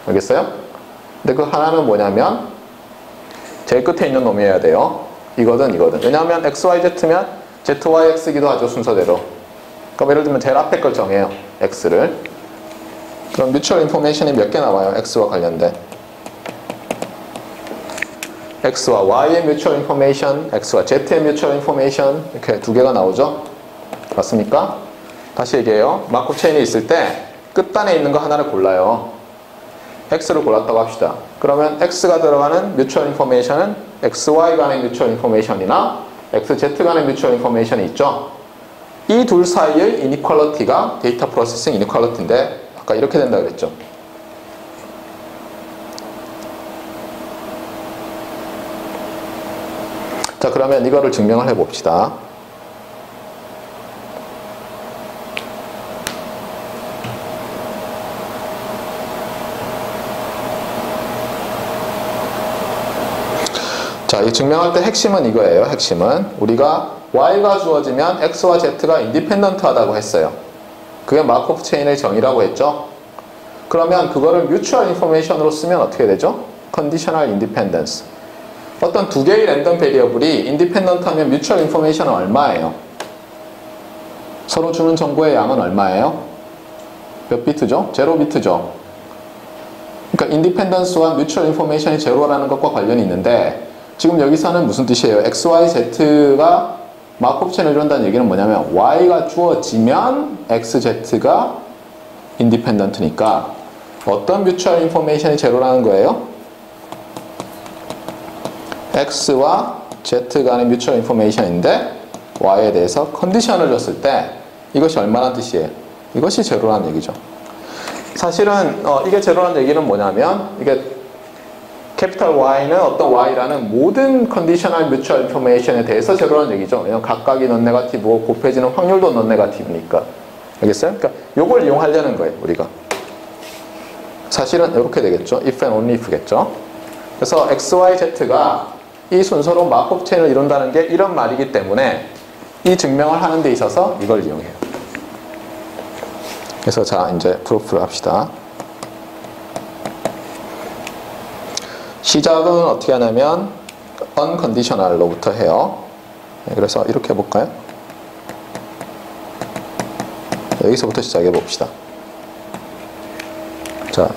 [SPEAKER 1] 알겠어요? 근데 그 하나는 뭐냐면 제일 끝에 있는 놈이어야 돼요. 이거든 이거든. 왜냐하면 XYZ면 ZYX이기도 하죠. 순서대로. 그럼 예를 들면 제일 앞에 걸 정해요. X를. 그럼 뮤추얼 인포메이션이 몇 개 나와요? X와 관련된. X와 Y의 뮤추얼 인포메이션, X와 Z의 뮤추얼 인포메이션 이렇게 두 개가 나오죠? 맞습니까? 다시 얘기해요. 마코프 체인이 있을 때 끝단에 있는 거 하나를 골라요. X를 골랐다고 합시다. 그러면 X가 들어가는 뮤추얼 인포메이션은 XY 간의 뮤추얼 인포메이션이나 XZ 간의 뮤추얼 인포메이션이 있죠? 이 둘 사이의 이니퀄리티가 데이터 프로세싱 이니퀄리티인데 아까 이렇게 된다 그랬죠. 자, 그러면 이거를 증명을 해봅시다. 자, 이 증명할 때 핵심은 이거예요. 핵심은 우리가 y가 주어지면 x와 z가 인디펜던트하다고 했어요. 그게 마코프 체인의 정의라고 했죠. 그러면 그거를 뮤추얼 인포메이션으로 쓰면 어떻게 되죠? 컨디셔널 인디펜던스. 어떤 두 개의 랜덤 베리어블이 인디펜던트하면 뮤추얼 인포메이션은 얼마예요? 서로 주는 정보의 양은 얼마예요? 몇 비트죠? 0비트죠. 그러니까 인디펜던스와 뮤추얼 인포메이션이 제로라는 것과 관련이 있는데 지금 여기서는 무슨 뜻이에요? x, y, z가 마코프 체인을 이룬다는 얘기는 뭐냐면 y가 주어지면 x, z가 인디펜던트니까 어떤 뮤추얼 인포메이션이 제로라는 거예요? x와 z 간의 뮤추얼 인포메이션인데 y에 대해서 컨디션을 줬을 때 이것이 얼마란 뜻이에요? 이것이 제로라는 얘기죠. 사실은 이게 제로라는 얘기는 뭐냐면 이게 캐피탈 Y는 어떤 Y라는 모든 컨디셔널 뮤추얼 인포메이션에 대해서 제로라는 얘기죠. 왜냐면 각각이 넌 네거티브고 곱해지는 확률도 넌 네거티브니까. 알겠어요? 그러니까 요걸 이용하려는 거예요, 우리가. 사실은 이렇게 되겠죠. if and only if겠죠. 그래서 x, y, z가 이 순서로 마코프 체인을 이룬다는 게 이런 말이기 때문에 이 증명을 하는 데 있어서 이걸 이용해요. 그래서 자, 이제 프로프를 합시다. 시작은 어떻게 하냐면 unconditional로부터 해요. 그래서 이렇게 해볼까요? 여기서부터 시작해 봅시다. 자,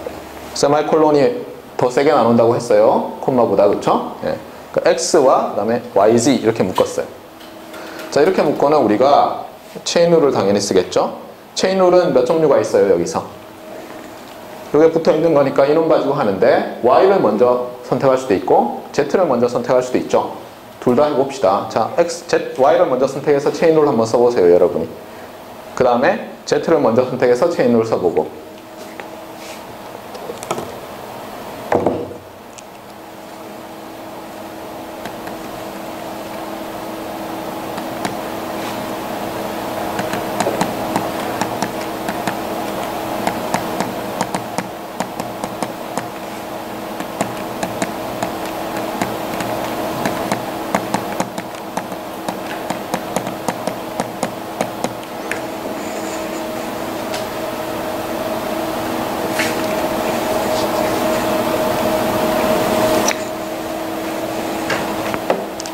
[SPEAKER 1] 세마이콜론이 더 세게 나눈다고 했어요. 콤마보다. 그쵸? 예. 그러니까 x와 그 다음에 yz 이렇게 묶었어요. 자, 이렇게 묶고는 우리가 체인 룰을 당연히 쓰겠죠. 체인 룰은 몇 종류가 있어요, 여기서. 여기에 붙어 있는 거니까 이놈 가지고 하는데 y를 먼저 선택할 수도 있고 z를 먼저 선택할 수도 있죠. 둘 다 해봅시다. 자, y를 먼저 선택해서 체인 룰 한번 써보세요, 여러분이. 그 다음에 z를 먼저 선택해서 체인 룰 써보고.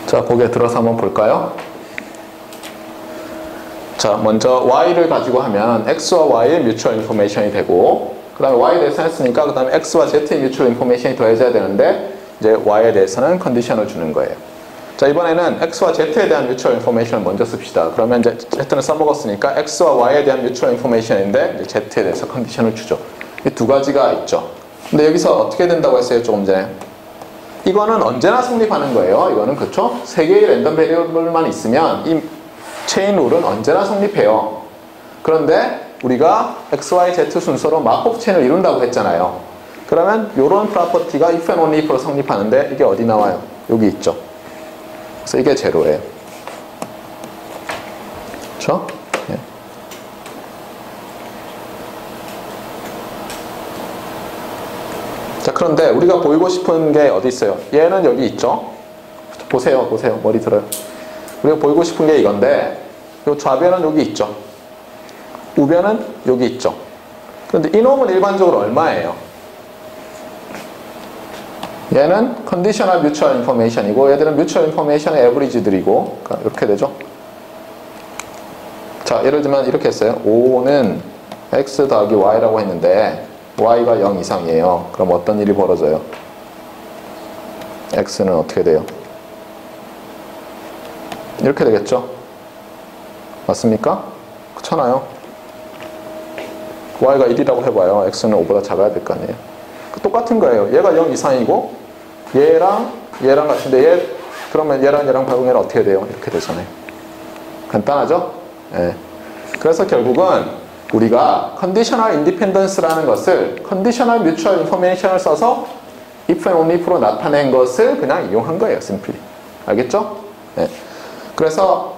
[SPEAKER 1] 자, 거기에 들어서 한번 볼까요? 자, 먼저 y를 가지고 하면 x와 y의 뮤추얼 인포메이션이 되고 그 다음에 y에 대해서 했으니까 그 다음에 x와 z의 뮤추얼 인포메이션이 더해져야 되는데 이제 y에 대해서는 컨디션을 주는 거예요. 자, 이번에는 x와 z에 대한 뮤추얼 인포메이션을 먼저 씁시다. 그러면 이제 z는 써먹었으니까 x와 y에 대한 뮤추얼 인포메이션인데 이제 z에 대해서 컨디션을 주죠. 이 두 가지가 있죠. 근데 여기서 어떻게 된다고 했어요, 조금 전에? 이거는 언제나 성립하는 거예요. 이거는 그렇죠? 세 개의 랜덤 베리어블만 있으면 이 체인 룰은 언제나 성립해요. 그런데 우리가 x, y, z 순서로 마코프 체인을 이룬다고 했잖아요. 그러면 이런 프로퍼티가 if and only if로 성립하는데 이게 어디 나와요? 여기 있죠. 그래서 이게 제로예요. 그렇죠? 예. 자, 그런데 우리가 보이고 싶은 게 어디 있어요? 얘는 여기 있죠? 보세요. 머리 들어요. 우리가 보이고 싶은 게 이건데 이 좌변은 여기 있죠? 우변은 여기 있죠? 그런데 이놈은 일반적으로 얼마예요? 얘는 컨디셔널 뮤추얼 인포메이션이고 얘들은 뮤추얼 인포메이션의 에버리지들이고 이렇게 되죠? 자, 예를 들면 이렇게 했어요. 5는 x 더하기 y라고 했는데 y가 0 이상이에요. 그럼 어떤 일이 벌어져요? x는 어떻게 돼요? 이렇게 되겠죠? 맞습니까? 그렇잖아요. y가 1이라고 해봐요. x는 5보다 작아야 될 거 아니에요. 똑같은 거예요. 얘가 0 이상이고 얘랑 같은데 그러면 얘랑 발공해는 어떻게 돼요? 이렇게 되잖아요. 간단하죠? 예. 그래서 결국은 우리가 컨디셔널 인디펜던스라는 것을 컨디셔널 뮤추얼 인포메이션을 써서 if and only if로 나타낸 것을 그냥 이용한 거예요. 심플리. 알겠죠? 네. 그래서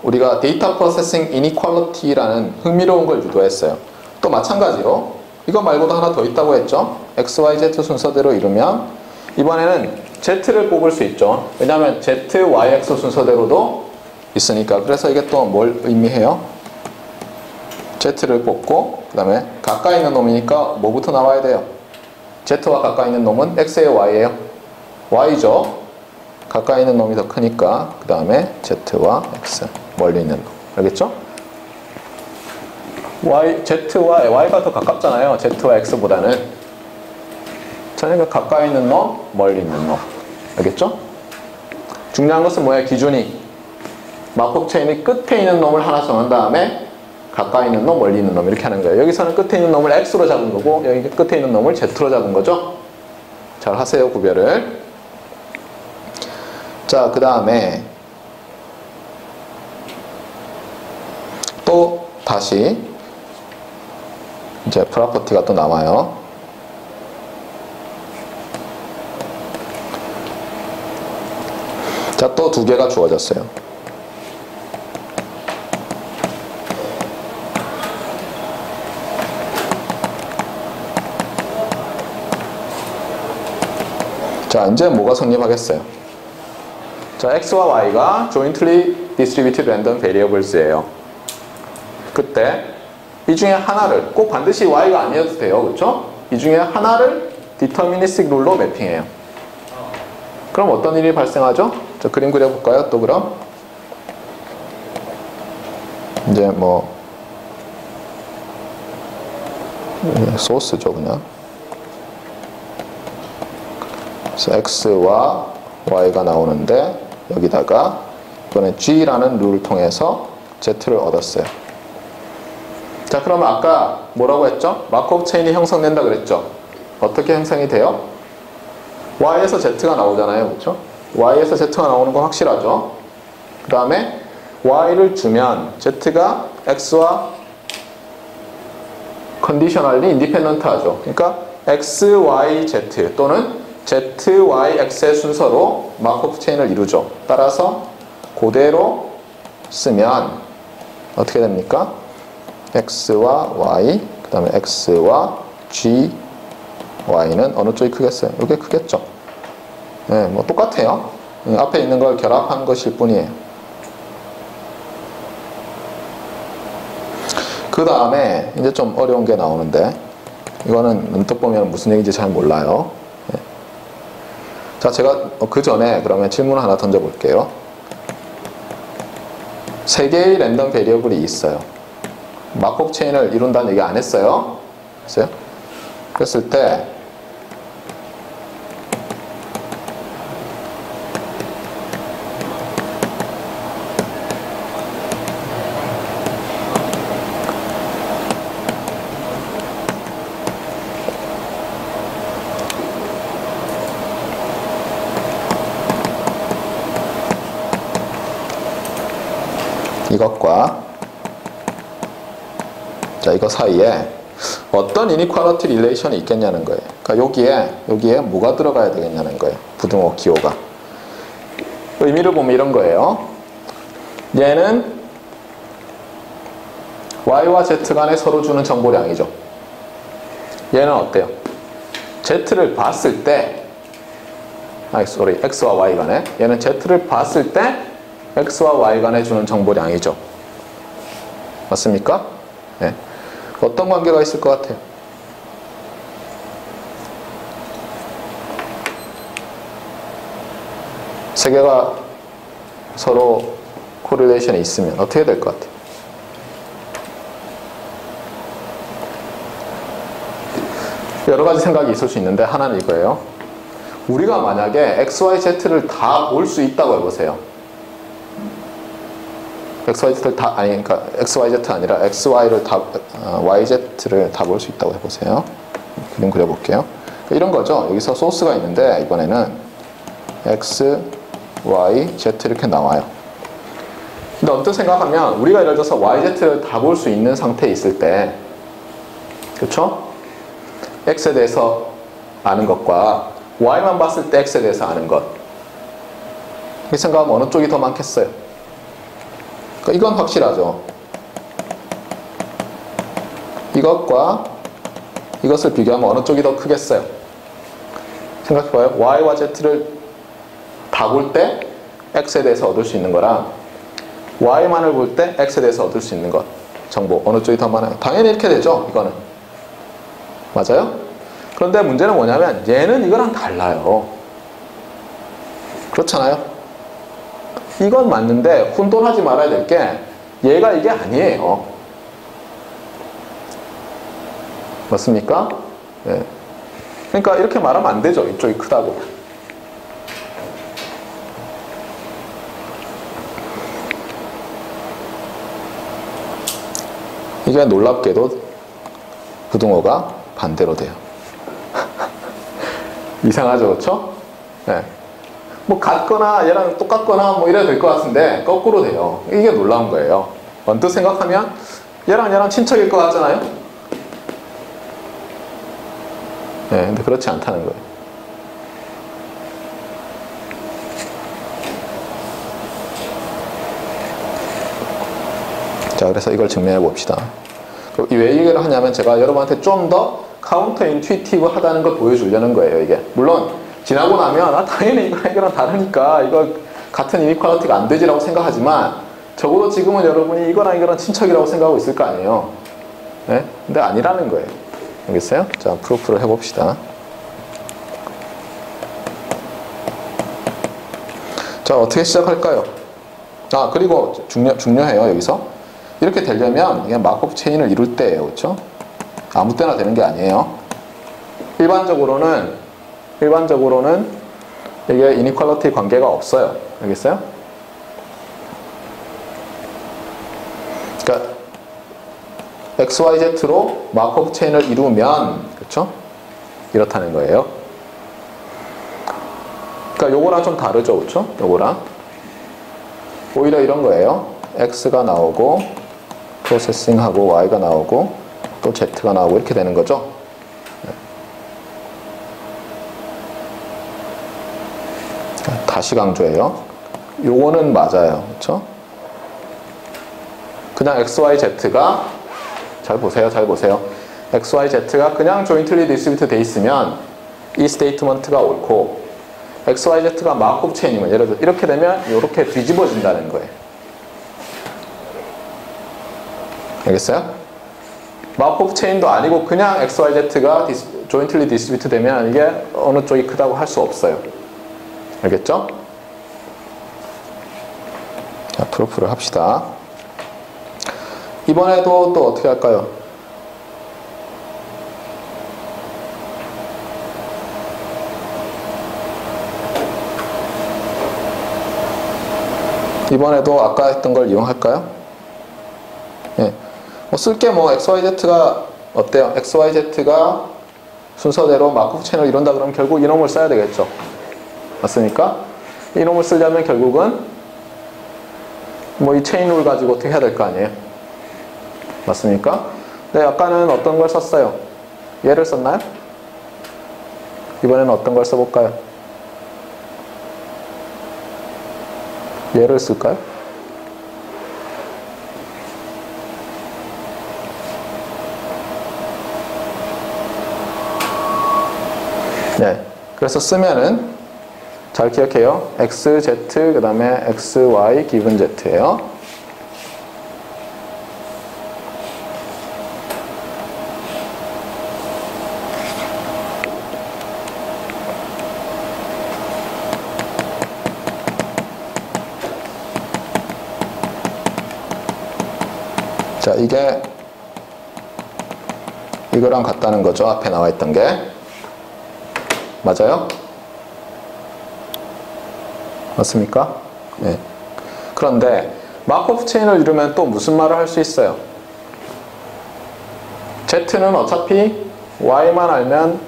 [SPEAKER 1] 우리가 데이터 프로세싱 이니퀄리티라는 흥미로운 걸 유도했어요. 또 마찬가지로 이거 말고도 하나 더 있다고 했죠. X, Y, Z 순서대로 이루면 이번에는 Z를 뽑을 수 있죠. 왜냐하면 Z, Y, X 순서대로도 있으니까. 그래서 이게 또 뭘 의미해요? Z를 뽑고 그 다음에 가까이 있는 놈이니까 뭐부터 나와야 돼요? Z와 가까이 있는 놈은 X예요, Y예요? Y죠. 가까이 있는 놈이 더 크니까 그 다음에 Z와 X, 멀리 있는 놈. 알겠죠? Z와 Y가 더 가깝잖아요. Z와 X보다는. 그러니까 가까이 있는 놈, 멀리 있는 놈. 알겠죠? 중요한 것은 뭐예요? 기준이. 마법 체인의 끝에 있는 놈을 하나 정한 다음에 가까이 있는 놈, 멀리 있는 놈 이렇게 하는 거예요. 여기서는 끝에 있는 놈을 X로 잡은 거고 여기 끝에 있는 놈을 Z로 잡은 거죠. 잘 하세요, 구별을. 자, 그 다음에 또 다시 이제 프로퍼티가 또 남아요. 자, 또 두 개가 주어졌어요. 자, 이제 뭐가 성립하겠어요? 자, X와 Y가 jointly distributed random variables예요. 그때 이 중에 하나를 꼭 반드시 Y가 아니어도 돼요. 그렇죠? 이 중에 하나를 deterministic rule로 매핑해요. 그럼 어떤 일이 발생하죠? 자, 그림 그려볼까요? 또 그럼 이제 뭐 소스죠 그냥. 그래서 X와 Y가 나오는데 여기다가 이번에 G라는 룰을 통해서 Z를 얻었어요. 자, 그러면 아까 뭐라고 했죠? 마크업 체인이 형성된다 그랬죠? 어떻게 형성이 돼요? Y에서 Z가 나오잖아요. 그렇죠? Y에서 Z가 나오는 건 확실하죠? 그 다음에 Y를 주면 Z가 X와 컨디셔널리 인디펜던트 하죠. 그러니까 X, Y, Z 또는 Z, Y, X의 순서로 마크업 체인을 이루죠. 따라서 그대로 쓰면 어떻게 됩니까? X와 Y, 그 다음에 X와 G, Y는 어느 쪽이 크겠어요? 이게 크겠죠? 네, 뭐 똑같아요. 앞에 있는 걸 결합한 것일 뿐이에요. 그 다음에 이제 좀 어려운 게 나오는데 이거는 문득 보면 무슨 얘기인지 잘 몰라요. 네. 자, 제가 그 전에 그러면 질문 하나 던져볼게요. 세 개의 랜덤 베리어블이 있어요. 마크업 체인을 이룬다는 얘기 안 했어요? 했어요? 그랬을 때 이것과 자, 이거 사이에 어떤 이니퀄리티 릴레이션이 있겠냐는 거예요. 그러니까 여기에 뭐가 들어가야 되겠냐는 거예요. 부등호 기호가. 의미를 보면 이런 거예요. 얘는 Y와 Z 간에 서로 주는 정보량이죠. 얘는 어때요? Z를 봤을 때 X와 Y 간에 얘는 Z를 봤을 때 X와 Y 간에 주는 정보량이죠. 맞습니까? 네. 어떤 관계가 있을 것 같아요? 세 개가 서로 코릴레이션이 있으면 어떻게 될 것 같아요? 여러 가지 생각이 있을 수 있는데 하나는 이거예요. 우리가 만약에 X, Y, Z를 다 볼 수 있다고 해보세요. X, Y, Z를 다, 아니, 그러니까 X, Y, Z 아니라 X, Y를 다, Y, Z를 다 볼 수 있다고 해보세요. 그림 그려볼게요. 이런 거죠. 여기서 소스가 있는데, 이번에는 X, Y, Z 이렇게 나와요. 근데 언뜻 생각하면 우리가 예를 들어서 YZ를 다 볼 수 있는 상태에 있을 때, 그쵸? X에 대해서 아는 것과 Y만 봤을 때 X에 대해서 아는 것, 이 생각하면 어느 쪽이 더 많겠어요? 그러니까 이건 확실하죠. 이것과 이것을 비교하면 어느 쪽이 더 크겠어요? 생각해봐요. Y와 Z를 다 볼 때 X에 대해서 얻을 수 있는 거랑 Y만을 볼 때 X에 대해서 얻을 수 있는 것, 정보, 어느 쪽이 더 많아요? 당연히 이렇게 되죠. 이거는. 맞아요? 그런데 문제는 뭐냐면 얘는 이거랑 달라요. 그렇잖아요? 이건 맞는데 혼돈하지 말아야 될 게 얘가 이게 아니에요. 맞습니까? 네. 그러니까 이렇게 말하면 안 되죠. 이쪽이 크다고. 이게 놀랍게도 부등호가 반대로 돼요. 이상하죠, 그렇죠? 네. 뭐 같거나 얘랑 똑같거나 뭐 이래도 될 것 같은데 거꾸로 돼요. 이게 놀라운 거예요. 언뜻 생각하면 얘랑 친척일 것 같잖아요. 네, 근데 그렇지 않다는 거예요. 자, 그래서 이걸 증명해 봅시다. 왜 얘기를 하냐면 제가 여러분한테 좀 더 카운터 인투이티브 하다는 걸 보여주려는 거예요, 이게. 물론 지나고 나면 당연히 이거랑 다르니까 이거 같은 이니퀄리티가 안 되지라고 생각하지만 적어도 지금은 여러분이 이거랑 친척이라고 생각하고 있을 거 아니에요. 네? 근데 아니라는 거예요. 알겠어요? 자, 프루프를 해봅시다. 자, 어떻게 시작할까요? 아, 그리고 중요해요, 여기서. 이렇게 되려면 그냥 마크업 체인을 이룰 때예요. 그렇죠? 아무 때나 되는 게 아니에요. 일반적으로는 이게 이니퀄리티 관계가 없어요. 알겠어요? 그러니까 XYZ로 마크업 체인을 이루면, 그렇죠? 이렇다는 거예요. 그러니까 요거랑 좀 다르죠, 그렇죠? 요거랑 오히려 이런 거예요. X가 나오고 프로세싱하고 Y가 나오고 또 Z가 나오고 이렇게 되는 거죠. 다시 강조해요. 요거는 맞아요, 그렇죠? 그냥 XYZ가 잘 보세요. XYZ가 그냥 조인틀리 디스트리뷰트 돼 있으면 이 스테이트먼트가 옳고 XYZ가 마크업 체인이면 예를 들어 이렇게 되면 이렇게 뒤집어진다는 거예요. 알겠어요? 마크업 체인도 아니고 그냥 XYZ가 조인틀리 디스트리뷰트 되면 이게 어느 쪽이 크다고 할 수 없어요. 알겠죠? 자, 프루프를 합시다. 이번에도 또 어떻게 할까요? 이번에도 아까 했던 걸 이용할까요? 예. 쓸게 XYZ가 어때요? XYZ가 순서대로 마크업 체인을 이룬다 그러면 결국 이놈을 써야 되겠죠. 맞습니까? 이놈을 쓰려면 결국은 이 체인 룰 가지고 어떻게 해야 될 거 아니에요? 맞습니까? 네, 아까는 어떤 걸 썼어요? 얘를 썼나요? 이번에는 어떤 걸 써볼까요? 얘를 쓸까요? 네, 그래서 쓰면은 잘 기억해요. X, Z, 그 다음에 X, Y, given Z예요. 자, 이게 이거랑 같다는 거죠. 앞에 나와 있던 게. 맞아요? 맞습니까? 네. 그런데 마크업 체인을 이루면 또 무슨 말을 할 수 있어요? Z는 어차피 Y만 알면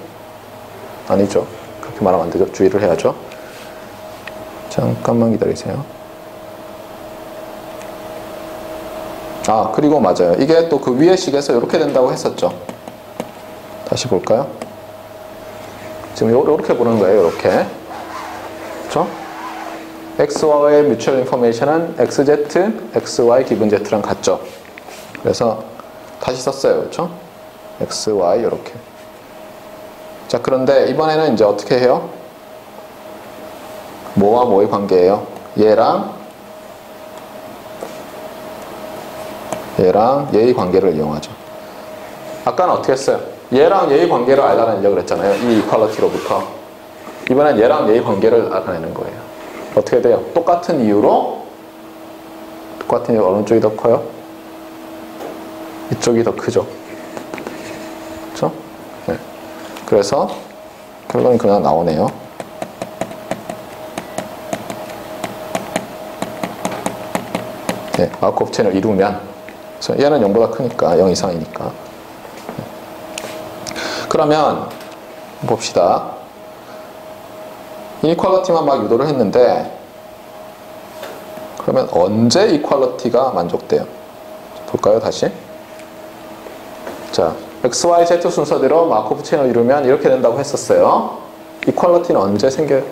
[SPEAKER 1] 아니죠. 그렇게 말하면 안 되죠. 주의를 해야죠. 잠깐만 기다리세요. 아, 그리고 맞아요. 이게 또 그 위의 식에서 이렇게 된다고 했었죠. 다시 볼까요? 지금 이렇게 보는 거예요. 이렇게. 그렇죠? XY의 뮤추얼 인포메이션은 XZ, XY 기분 Z랑 같죠. 그래서 다시 썼어요. 그렇죠? XY 이렇게. 자, 그런데 이번에는 이제 어떻게 해요? 뭐와 뭐의 관계예요? 얘랑 얘의 관계를 이용하죠. 아까는 어떻게 했어요? 얘랑 얘의 관계를 알아내려고 그랬잖아요. 이 이퀄리티로부터. 이번엔 얘랑 얘의 관계를 알아내는 거예요. 어떻게 돼요? 똑같은 이유로 어느 쪽이 더 커요? 이쪽이 더 크죠. 그렇죠? 네. 그래서 결론이 그냥 나오네요. 네, 마크오프 체인을 이루면, 그래서 얘는 0보다 크니까 0 이상이니까. 그러면 봅시다. 이니퀄리티만 막 유도를 했는데, 그러면 언제 이퀄리티가 만족돼요? 볼까요, 다시? 자, X, Y, Z 순서대로 마크오프 체인을 이루면 이렇게 된다고 했었어요. 이퀄리티는 언제 생겨요?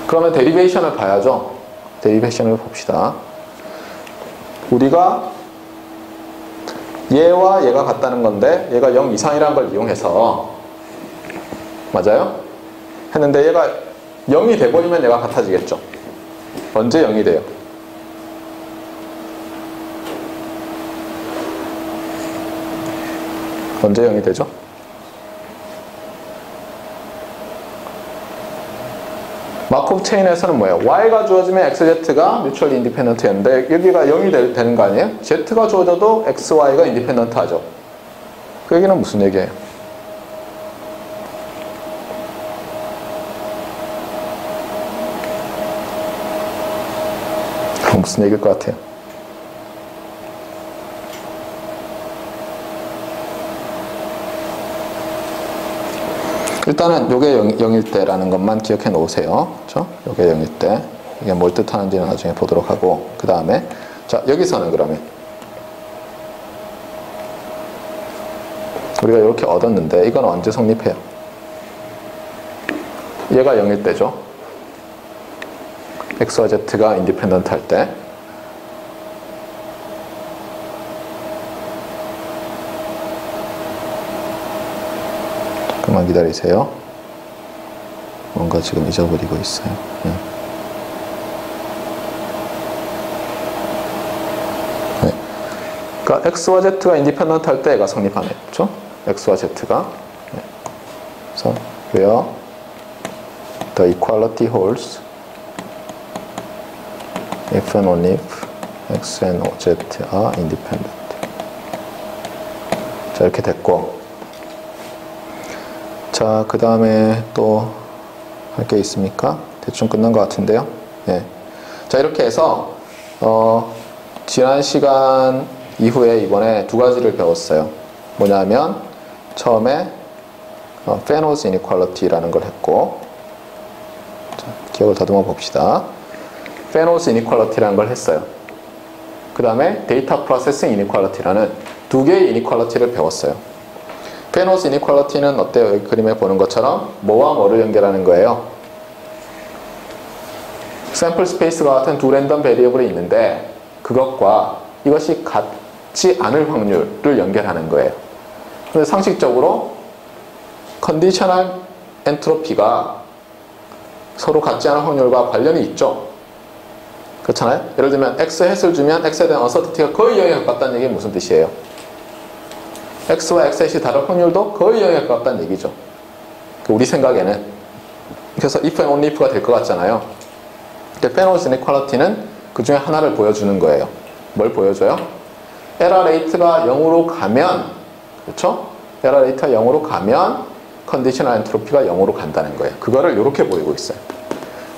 [SPEAKER 1] 그러면 데리베이션을 봐야죠. 데리베이션을 봅시다. 우리가 얘와 얘가 같다는 건데 얘가 0 이상이라는 걸 이용해서 맞아요? 했는데 얘가 0이 돼버리면 얘가 같아지겠죠. 언제 0이 돼요? 언제 0이 되죠? 마크오프 체인에서는 뭐예요? Y가 주어지면 XZ가 뮤추얼 인디펜던트였는데 여기가 0이 되는 거 아니에요? Z가 주어져도 XY가 인디펜던트 하죠. 그 얘기는 무슨 얘기예요? 무슨 얘기일 것 같아요? 일단은 요게 0일 때라는 것만 기억해 놓으세요. 그렇죠? 요게 0일 때. 이게 뭘 뜻하는지는 나중에 보도록 하고 그 다음에 자, 여기서는 그러면 우리가 이렇게 얻었는데 이건 언제 성립해요? 얘가 0일 때죠. X와 Z가 인디펜던트 할 때. 잠깐만 기다리세요. 뭔가 지금 잊어버리고 있어요. 네. 네. 그러니까 X와 Z가 인디펜던트 할 때 얘가 성립하네요. 그렇죠? X와 Z가. 네. 그래서 where the equality holds if and only if X and Z are independent. 자, 이렇게 됐고. 자, 그 다음에 또 할 게 있습니까? 대충 끝난 것 같은데요. 네. 자, 이렇게 해서 지난 시간 이후에 이번에 두 가지를 배웠어요. 뭐냐면 처음에 페노스 이니퀄리티라는 걸 했고, 자, 기억을 다듬어 봅시다. 페노스 이니퀄리티라는 걸 했어요. 그 다음에 데이터 프로세싱 이니퀄리티라는 두 개의 이니퀄리티를 배웠어요. 페노스 이니퀄리티는 어때요? 여기 그림에 보는 것처럼 뭐와 뭐를 연결하는 거예요? 샘플 스페이스가 같은 두 랜덤 베리어블이 있는데 그것과 이것이 같지 않을 확률을 연결하는 거예요. 그런데 상식적으로 컨디셔널 엔트로피가 서로 같지 않은 확률과 관련이 있죠. 그렇잖아요? 예를 들면 X 햇을 주면 X에 대한 언서티티가 거의 0에 가깝다는 얘기는 무슨 뜻이에요? X와 X햇이 다를 확률도 거의 0에 가깝다는 얘기죠. 우리 생각에는. 그래서 if and only if가 될 것 같잖아요. 근데 페노스 이니퀄리티는 그 중에 하나를 보여주는 거예요. 뭘 보여줘요? 에러 레이트가 0으로 가면, 그렇죠? 에러 레이트가 0으로 가면 컨디셔널 엔트로피가 0으로 간다는 거예요. 그거를 이렇게 보이고 있어요.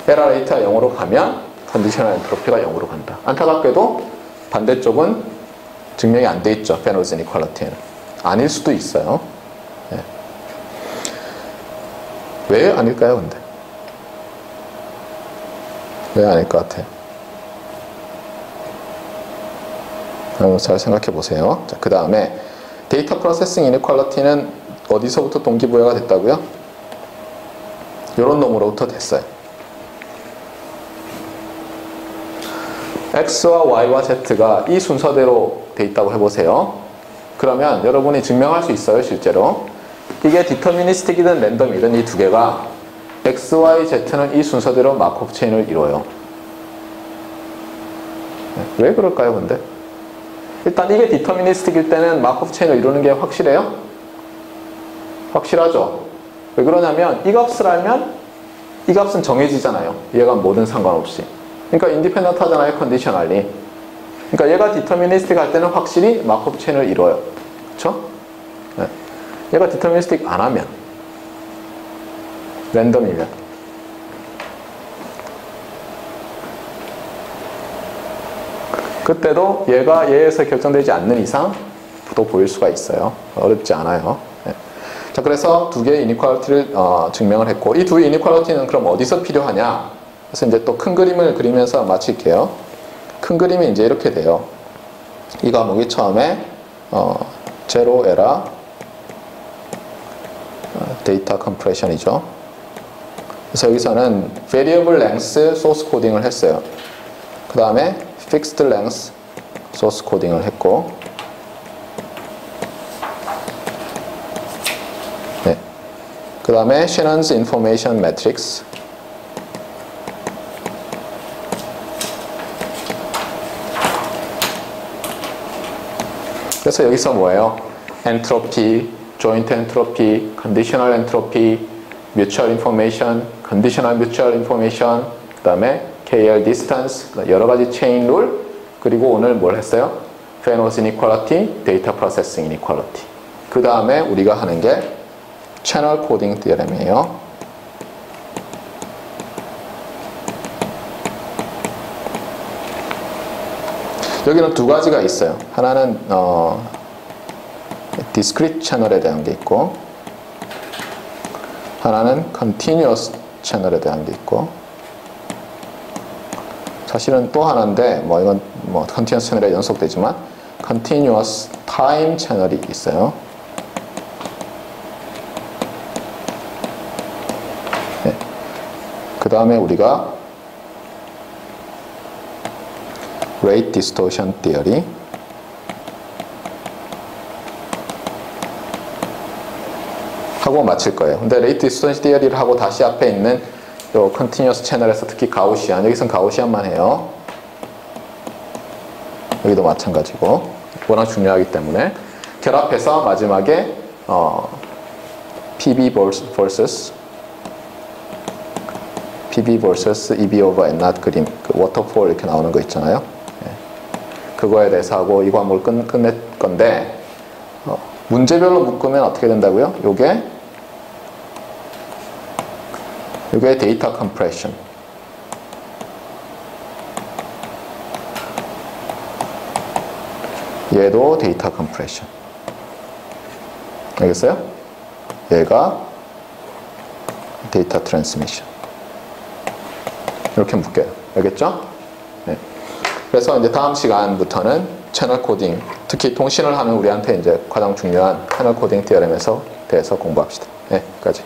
[SPEAKER 1] 에러 레이트가 0으로 가면 컨디셔널 엔트로피가 0으로 간다. 안타깝게도 반대쪽은 증명이 안 돼 있죠. 페노스 이니퀄리티는. 아닐 수도 있어요. 네. 왜 아닐까요, 근데? 왜 아닐 것 같아요? 잘 생각해 보세요. 자, 그 다음에 데이터 프로세싱 이니퀄리티는 어디서부터 동기부여가 됐다고요? 이런 놈으로부터 됐어요. X와 Y와 Z가 이 순서대로 돼 있다고 해보세요. 그러면 여러분이 증명할 수 있어요, 실제로. 이게 디터미니스틱이든 랜덤이든 이 두 개가 X, Y, Z는 이 순서대로 마크업 체인을 이뤄요. 왜 그럴까요, 근데? 일단 이게 디터미니스틱일 때는 마크업 체인을 이루는 게 확실해요? 확실하죠? 왜 그러냐면 이 값을 알면 이 값은 정해지잖아요. 얘가 뭐든 상관없이. 그러니까 인디펜던트 하잖아요, 컨디셔널리. 그러니까 얘가 디터미니스틱 할 때는 확실히 마크업 체인을 이뤄요. 그쵸? 네. 얘가 디터미니스틱 안 하면 랜덤이면 그때도 얘가 얘에서 결정되지 않는 이상 또 보일 수가 있어요. 어렵지 않아요. 네. 자, 그래서 두 개의 이니퀄리티를 증명을 했고, 이 두 이니퀄리티는 그럼 어디서 필요하냐? 그래서 이제 또 큰 그림을 그리면서 마칠게요. 큰 그림이 이제 이렇게 돼요. 이 과목이 처음에 제로 에러 데이터 컴프레션이죠. 그래서 여기서는 variable length source 코딩을 했어요. 그 다음에 fixed length source 코딩을 했고, 네. 그 다음에 Shannon's information matrix, 그래서 여기서 뭐예요? 엔트로피, joint entropy, conditional entropy, mutual information, conditional mutual information, 그 다음에 KL distance, 여러 가지 체인 룰, 그리고 오늘 뭘 했어요? Fano's inequality, data processing inequality. 그 다음에 우리가 하는 게 channel coding theorem이에요. 여기는 두 가지가 있어요. 하나는 discrete 채널에 대한 게 있고, 하나는 continuous 채널에 대한 게 있고, 사실은 또 하나인데 이건 continuous 채널에 연속되지만 continuous time 채널이 있어요. 네. 그 다음에 우리가 rate distortion theory, 하고 마칠 거예요. 근데 rate distortion theory를 하고 다시 앞에 있는 요 continuous 채널에서 특히 가우시안, 여기서는 가우시안만 해요. 여기도 마찬가지고 워낙 중요하기 때문에 결합해서 마지막에 PB vs EB over N0 그림, 그 워터폴 이렇게 나오는 거 있잖아요. 그거에 대해서 하고 이 과목을 끝낼 건데, 문제별로 묶으면 어떻게 된다고요? 요게 데이터 컴프레션, 얘도 데이터 컴프레션. 알겠어요? 얘가 데이터 트랜스미션. 이렇게 묶여요. 알겠죠? 네. 그래서 이제 다음 시간부터는 채널 코딩, 특히 통신을 하는 우리한테 이제 가장 중요한 채널 코딩 디어렘에서 대해서 공부합시다. 네, 여기까지.